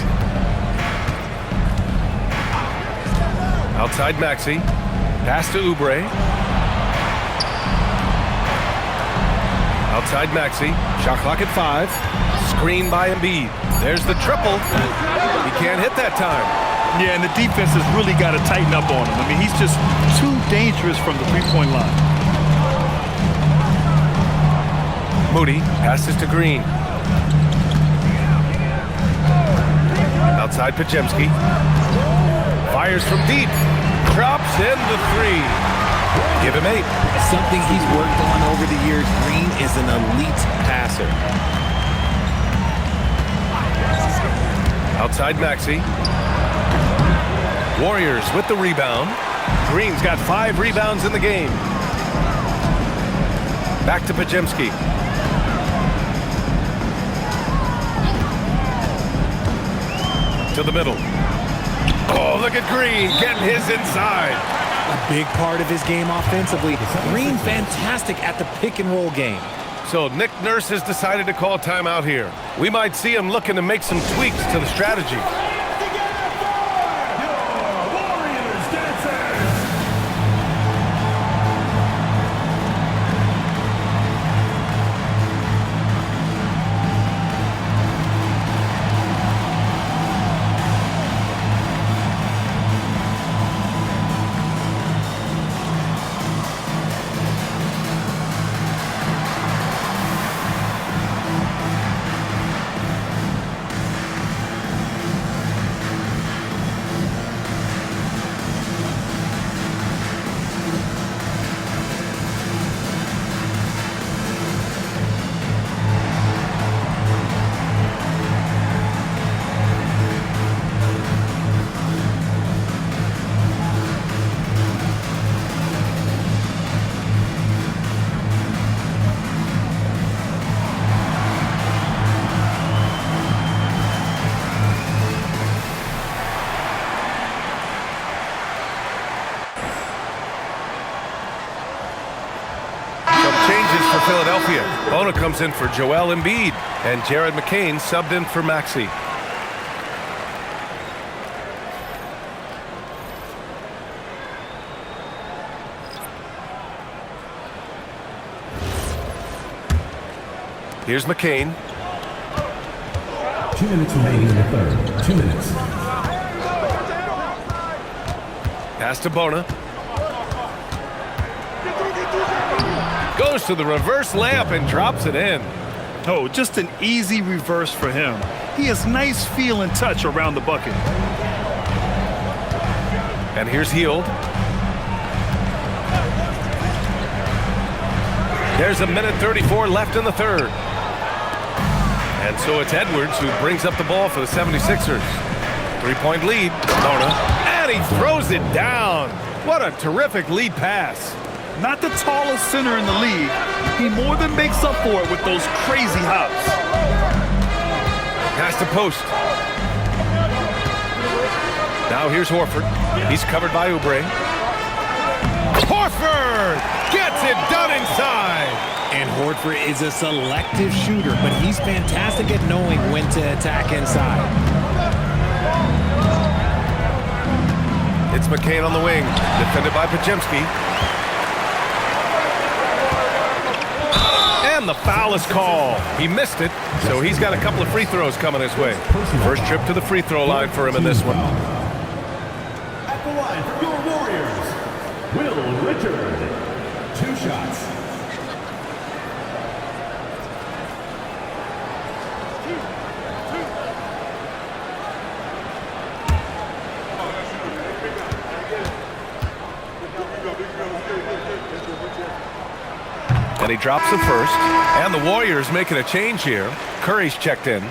Outside Maxey. Pass to Oubre. Outside Maxey. Shot clock at 5. Screen by Embiid. There's the triple. He can't hit that time. Yeah, and the defense has really got to tighten up on him. I mean, he's just too dangerous from the three-point line. Moody passes to Green. Outside Pajemski. Fires from deep. Drops in the 3. Give him 8. Something he's worked on over the years. Green is an elite passer. Outside Maxey. Warriors with the rebound. Green's got 5 rebounds in the game. Back to Pajemski. To the middle. Oh, look at Green getting his inside. A big part of his game offensively. Green fantastic at the pick and roll game. So Nick Nurse has decided to call timeout here. We might see him looking to make some tweaks to the strategy. Philadelphia. Bona comes in for Joel Embiid, and Jared McCain subbed in for Maxey. Here's McCain. 2 minutes remaining in the third. 2 minutes. Pass to Bona. Goes to the reverse layup and drops it in. Oh, just an easy reverse for him. He has nice feel and touch around the bucket. And here's Hield. There's a minute 34 left in the third. And so it's Edwards who brings up the ball for the 76ers. 3-point lead. Bona. And he throws it down. What a terrific lead pass. Not the tallest center in the league. He more than makes up for it with those crazy hops. Pass to post. Now here's Horford. He's covered by Oubre. Horford gets it done inside. And Horford is a selective shooter, but he's fantastic at knowing when to attack inside. It's McCain on the wing, defended by Podziemski. And the foul is called. He missed it, so he's got a couple of free throws coming his way. First trip to the free throw line for him in this one. At the line for your Warriors, Will Richard. 2 shots. And he drops the first. And the Warriors making a change here. Curry's checked in.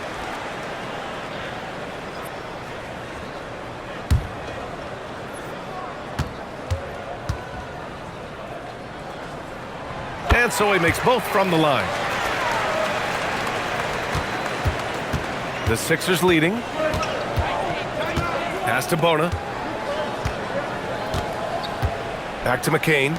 And so he makes both from the line. The Sixers leading. Pass to Bona. Back to McCain.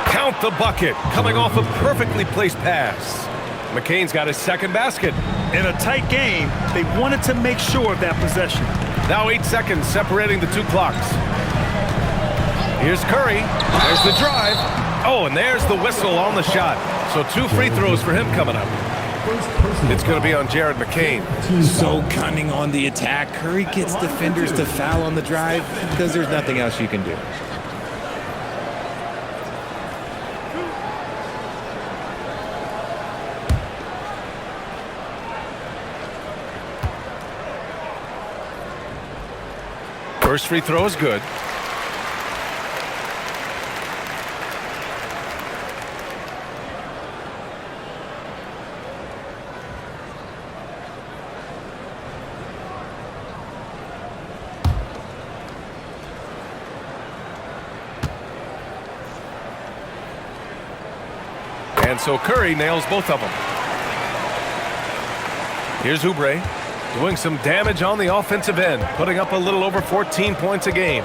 Count the bucket, coming off a perfectly placed pass. McCain's got his second basket. In a tight game, they wanted to make sure of that possession. Now 8 seconds separating the two clocks. Here's Curry. There's the drive. Oh, and there's the whistle on the shot. So 2 free throws for him coming up. It's going to be on Jared McCain. So cunning on the attack. Curry gets defenders to foul on the drive because there's nothing else you can do. First free throw is good. And so Curry nails both of them. Here's Oubre. Doing some damage on the offensive end, putting up a little over 14 points a game.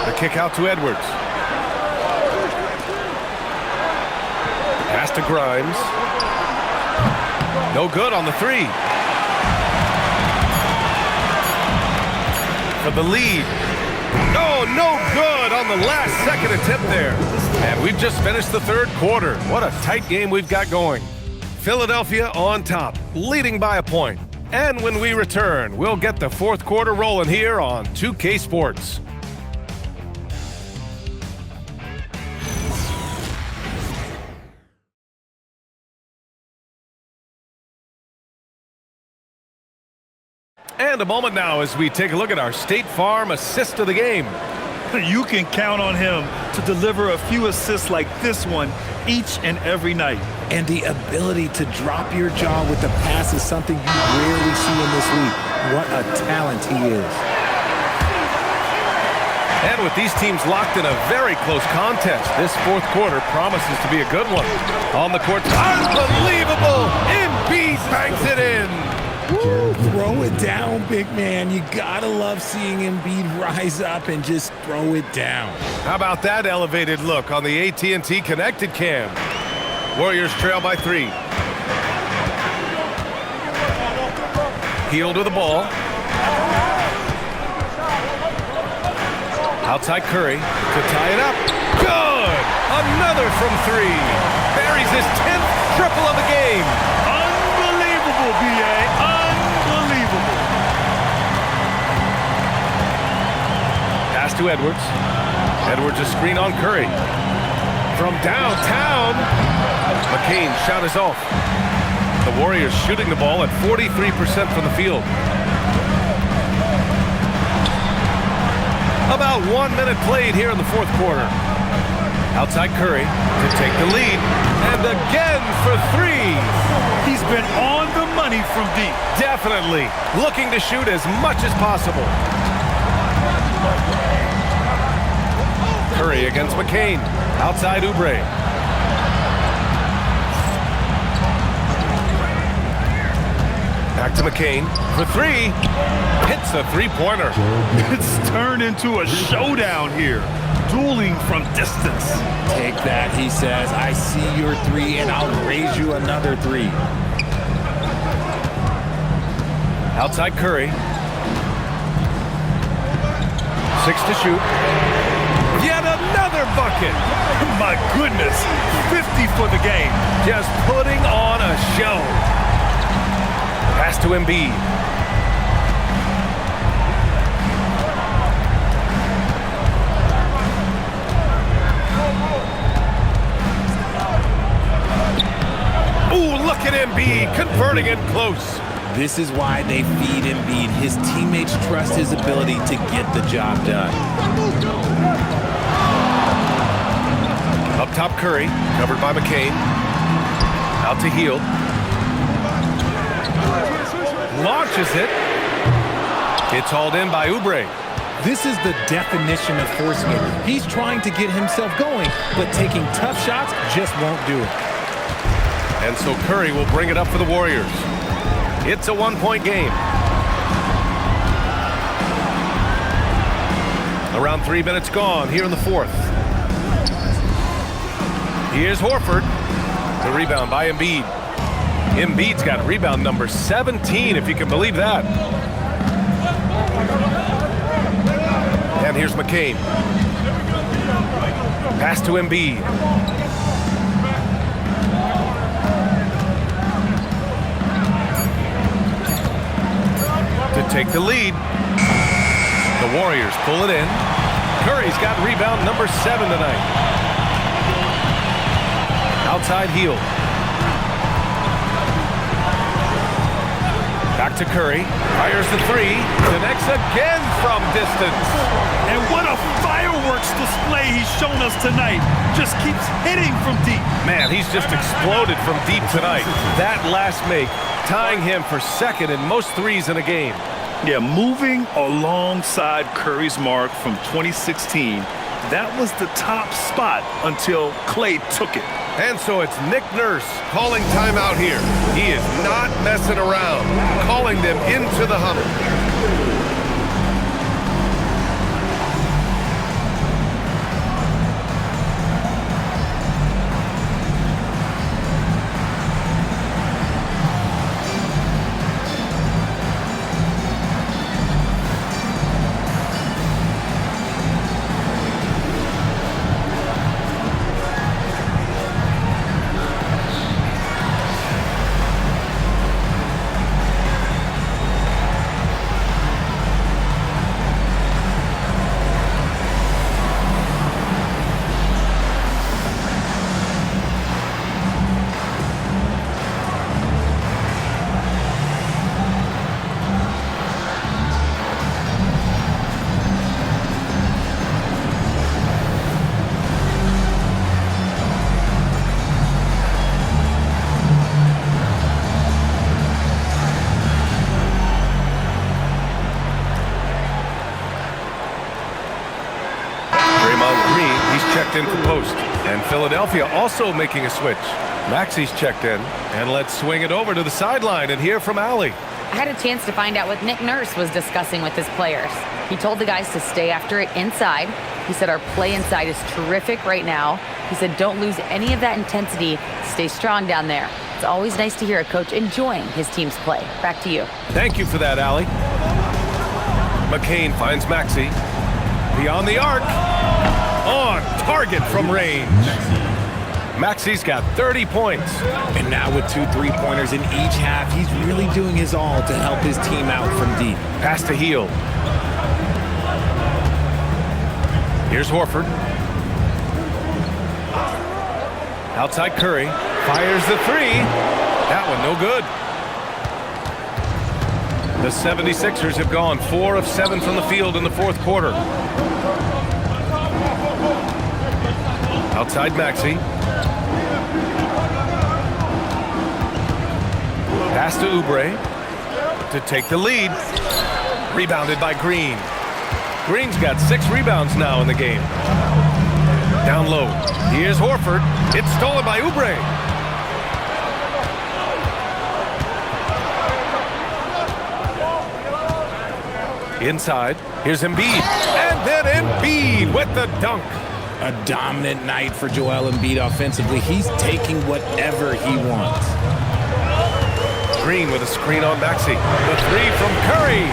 The kick out to Edwards. Pass to Grimes. No good on the 3. For the lead. No good on the last second attempt there. And we've just finished the third quarter. What a tight game we've got going. Philadelphia on top, leading by a point. And when we return, we'll get the fourth quarter rolling here on 2K Sports. And a moment now as we take a look at our State Farm assist of the game. You can count on him to deliver a few assists like this one each and every night. And the ability to drop your jaw with the pass is something you rarely see in this league. What a talent he is. And with these teams locked in a very close contest, this fourth quarter promises to be a good one. On the court, unbelievable! Embiid banks it in! Woo, throw it down, big man. You gotta love seeing Embiid rise up and just throw it down. How about that elevated look on the AT&T Connected Cam? Warriors trail by 3. Hield with the ball. Outside Curry to tie it up. Good! Another from 3. Buries his 10th triple of the game. Unbelievable, B.A. Unbelievable. Pass to Edwards. Edwards a screen on Curry. From downtown, McCain's shot is off. The Warriors shooting the ball at 43% from the field. About 1 minute played here in the fourth quarter. Outside Curry to take the lead. And again for 3. He's been on the money from deep. Definitely looking to shoot as much as possible. Curry against McCain. Outside Oubre. Back to McCain for 3. Hits a three-pointer. It's turned into a showdown here. Dueling from distance. Take that, he says. I see your 3, and I'll raise you another 3. Outside Curry. 6 to shoot. Yet another bucket. My goodness, 50 for the game. Just putting on a show. Pass to Embiid. Ooh, look at Embiid converting it close. This is why they feed Embiid. His teammates trust his ability to get the job done. Up top Curry, covered by McCain. Out to Hield. Launches it. It's hauled in by Oubre. This is the definition of forcing it. He's trying to get himself going, but taking tough shots just won't do it. And so Curry will bring it up for the Warriors. It's a 1-point game. Around 3 minutes gone here in the fourth. Here's Horford. The rebound by Embiid. Embiid's got rebound number 17, if you can believe that. And here's McCain. Pass to Embiid. To take the lead. The Warriors pull it in. Curry's got rebound number 7 tonight. Outside Hield. Back to Curry. Fires the 3. Connects again from distance. And what a fireworks display he's shown us tonight. Just keeps hitting from deep. Man, he's just exploded from deep tonight. That last make tying him for second in most threes in a game. Yeah, moving alongside Curry's mark from 2016, that was the top spot until Klay took it. And so it's Nick Nurse calling timeout here. He is not messing around, calling them into the huddle. In for post. And Philadelphia also making a switch. Maxi's checked in. And let's swing it over to the sideline and hear from Allie. I had a chance to find out what Nick Nurse was discussing with his players. He told the guys to stay after it inside. He said our play inside is terrific right now. He said, don't lose any of that intensity. Stay strong down there. It's always nice to hear a coach enjoying his team's play. Back to you. Thank you for that, Allie. McCain finds Maxey. Beyond the arc. On target from range. Maxey's got 30 points. And now with 2 3-pointers in each half, he's really doing his all to help his team out from deep. Pass to Heel. Here's Horford. Outside Curry. Fires the 3. That one no good. The 76ers have gone 4 of 7 from the field in the fourth quarter. Outside Maxey. Pass to Oubre to take the lead. Rebounded by Green. Green's got 6 rebounds now in the game. Down low. Here's Horford. It's stolen by Oubre. Inside. Here's Embiid. And then Embiid with the dunk. A dominant night for Joel Embiid offensively. He's taking whatever he wants. Green with a screen on Maxey. The 3 from Curry.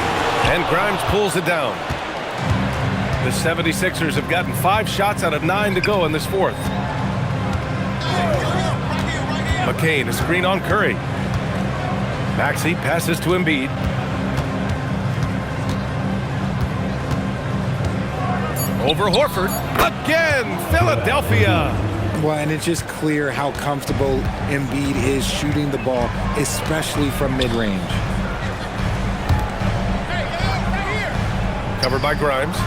And Grimes pulls it down. The 76ers have gotten 5 shots out of 9 to go in this fourth. McCain, a screen on Curry. Maxey passes to Embiid. Over Horford. Again, Philadelphia. Well, and it's just clear how comfortable Embiid is shooting the ball, especially from mid-range. Covered by Grimes.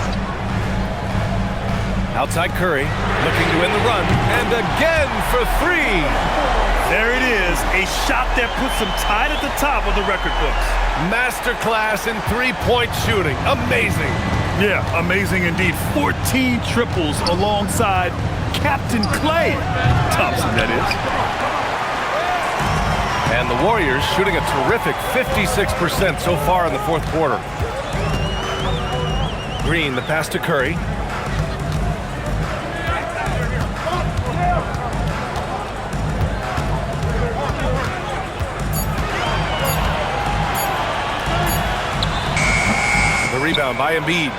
Outside Curry, looking to win the run, and again for 3. There it is, a shot that puts him tied at the top of the record books. Masterclass in 3-point shooting. Amazing. Yeah, amazing indeed. 14 triples alongside Captain Clay Thompson, that is. And the Warriors shooting a terrific 56% so far in the fourth quarter. Green, the pass to Curry. The rebound by Embiid.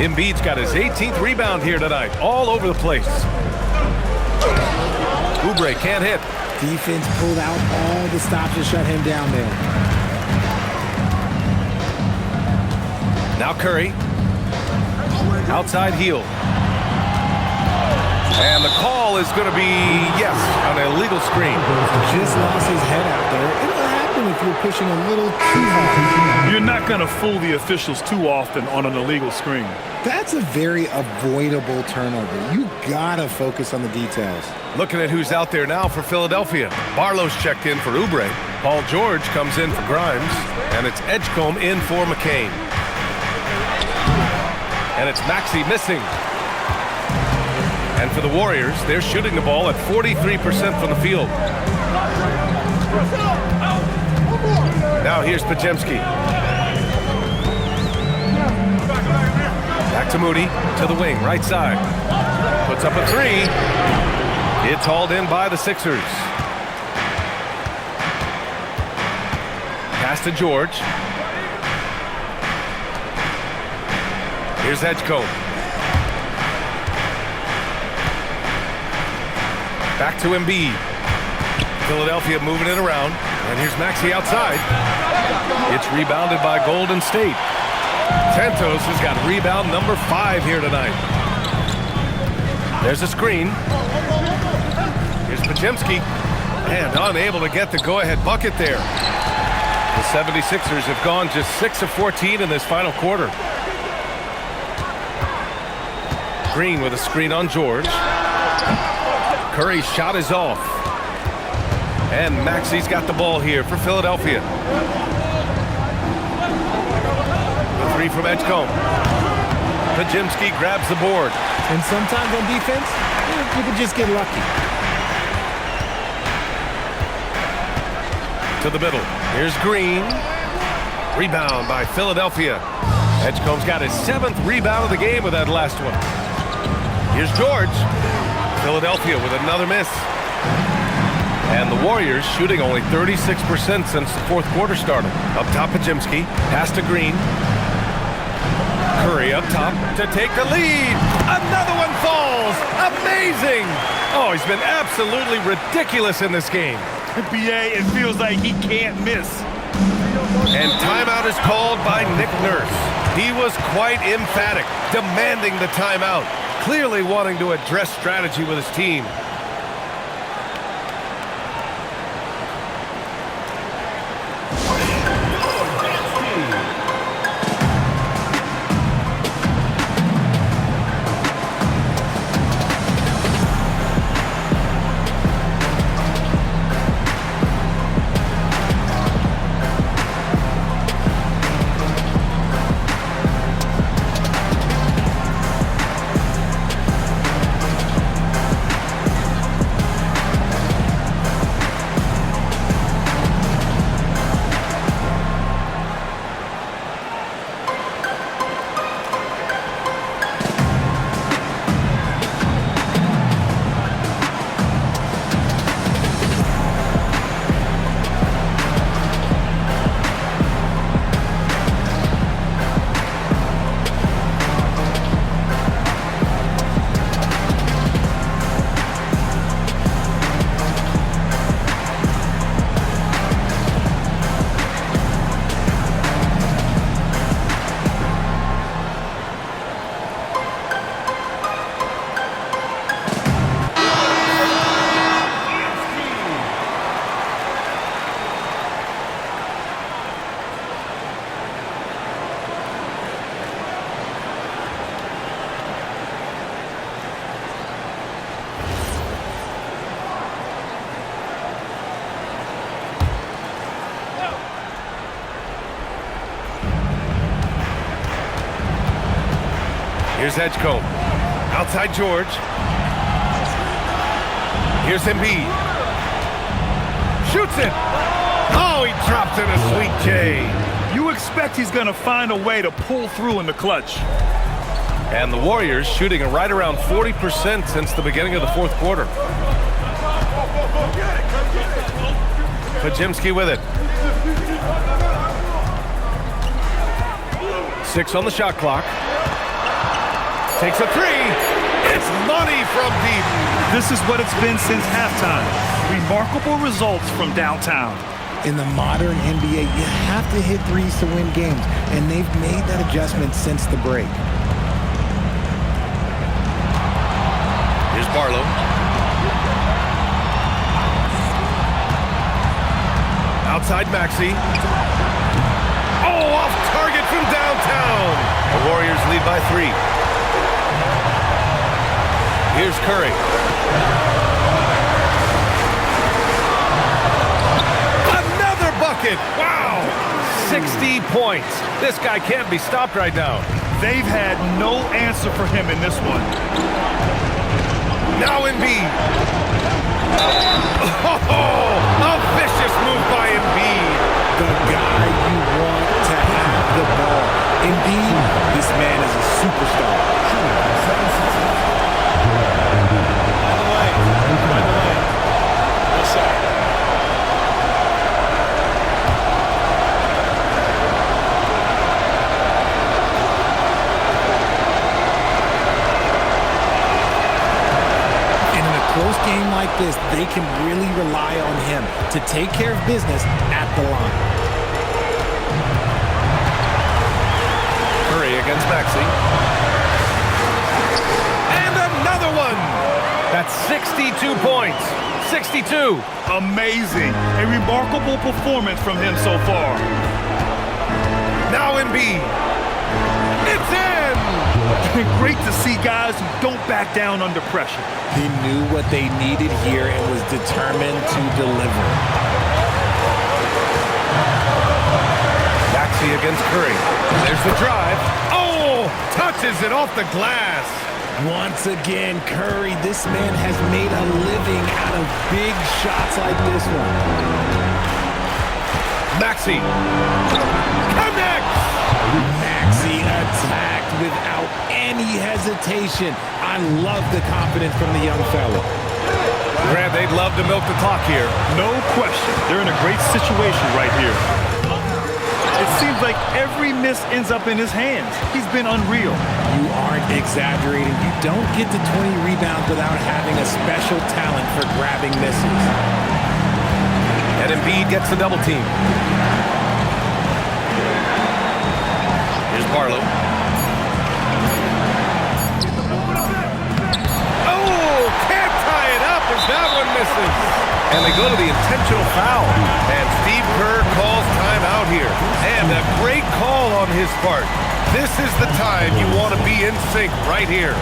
Embiid's got his 18th rebound here tonight, all over the place. Oubre can't hit. Defense pulled out all the stops to shut him down there. Now Curry. Outside heel. And the call is going to be, yes, an illegal screen. Just lost his head out there. It'll happen if you're pushing a little too hard. You're not going to fool the officials too often on an illegal screen. That's a very avoidable turnover. You gotta focus on the details. Looking at who's out there now for Philadelphia. Barlow's checked in for Oubre. Paul George comes in for Grimes. And it's Edgecombe in for McCain. And it's Maxey missing. And for the Warriors, they're shooting the ball at 43% from the field. Now here's Podziemski. Back to Moody, to the wing, right side. Puts up a 3. It's hauled in by the Sixers. Pass to George. Here's Edgecombe. Back to Embiid. Philadelphia moving it around. And here's Maxey outside. It's rebounded by Golden State. Santos has got rebound number 5 here tonight. There's a screen. Here's Podziemski. And unable to get the go-ahead bucket there. The 76ers have gone just 6 of 14 in this final quarter. Green with a screen on George. Curry's shot is off. And Maxey's got the ball here for Philadelphia. The 3 from Edgecombe. Podziemski grabs the board. And sometimes on defense, you can just get lucky. To the middle. Here's Green. Rebound by Philadelphia. Edgecombe's got his 7th rebound of the game with that last one. Here's George. Philadelphia with another miss. And the Warriors shooting only 36% since the fourth quarter started. Up top, Pajemski. Pass to Green. Curry up top to take the lead. Another one falls. Amazing. Oh, he's been absolutely ridiculous in this game. BA, it feels like he can't miss. And timeout is called by Nick Nurse. He was quite emphatic, demanding the timeout, clearly wanting to address strategy with his team. Here's Edgecombe. Outside George. Here's Embiid. Shoots it. Oh, he drops in a sweet J. You expect he's going to find a way to pull through in the clutch. And the Warriors shooting right around 40% since the beginning of the fourth quarter. Pajemski with it. 6 on the shot clock. Takes a three. It's money from deep. This is what it's been since halftime. Remarkable results from downtown. In the modern NBA, you have to hit threes to win games, and they've made that adjustment since the break. Here's Barlow. Outside Maxey. Oh, off target from downtown. The Warriors lead by 3. Here's Curry. Another bucket. Wow. 60 points. This guy can't be stopped right now. They've had no answer for him in this one. Now Embiid. Oh, a vicious move by Embiid. The guy you want to have the ball. Embiid, this man is a superstar. Close game like this, they can really rely on him to take care of business at the line. Curry against Maxey. And another one. That's 62 points. 62. Amazing. A remarkable performance from him so far. Now Embiid. It's in. Great to see guys who don't back down under pressure. He knew what they needed here and was determined to deliver. Maxey against Curry. There's the drive. Oh, touches it off the glass. Once again, Curry, this man has made a living out of big shots like this one. Maxey. Connects. Maxey attacked without any hesitation. hesitation. I love the confidence from the young fella. Grant, they'd love to milk the clock here. No question. They're in a great situation right here. It seems like every miss ends up in his hands. He's been unreal. You aren't exaggerating. You don't get to 20 rebounds without having a special talent for grabbing misses. And Embiid gets the double team. Here's Barlow. Oh, can't tie it up as that one misses. And they go to the intentional foul. And Steve Kerr calls timeout here. And a great call on his part. This is the time you want to be in sync right here.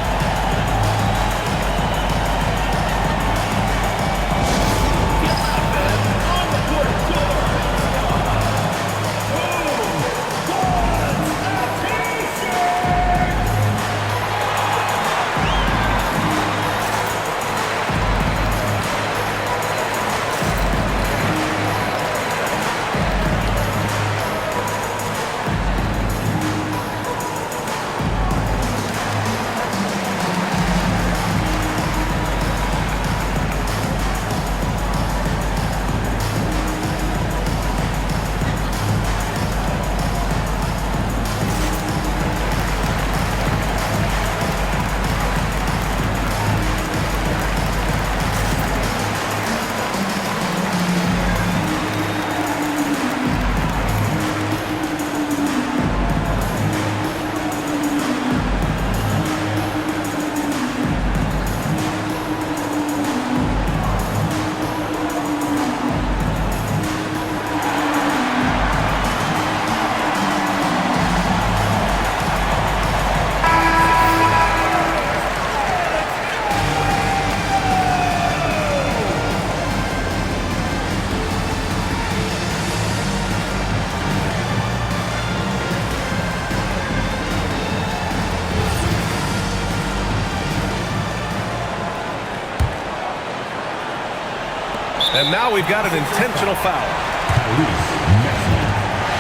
And now we've got an intentional foul.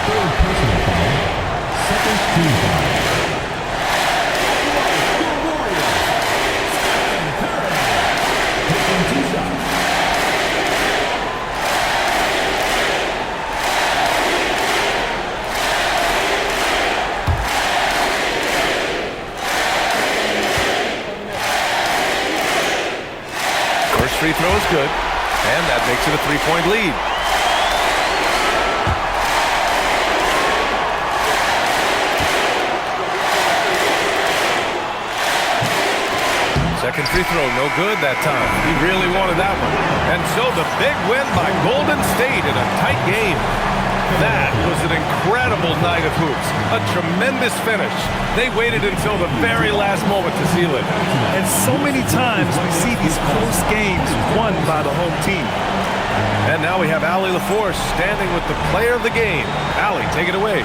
Third personal foul. Second team foul. Taking 2 shots. First free throw is good. And that makes it a 3-point lead. Second free throw, no good that time. He really wanted that one. And so the big win by Golden State in a tight game. That was an incredible night of hoops. A tremendous finish. They waited until the very last moment to seal it. And so many times we see these close games won by the home team. And now we have Allie LaForce standing with the player of the game. Allie, take it away.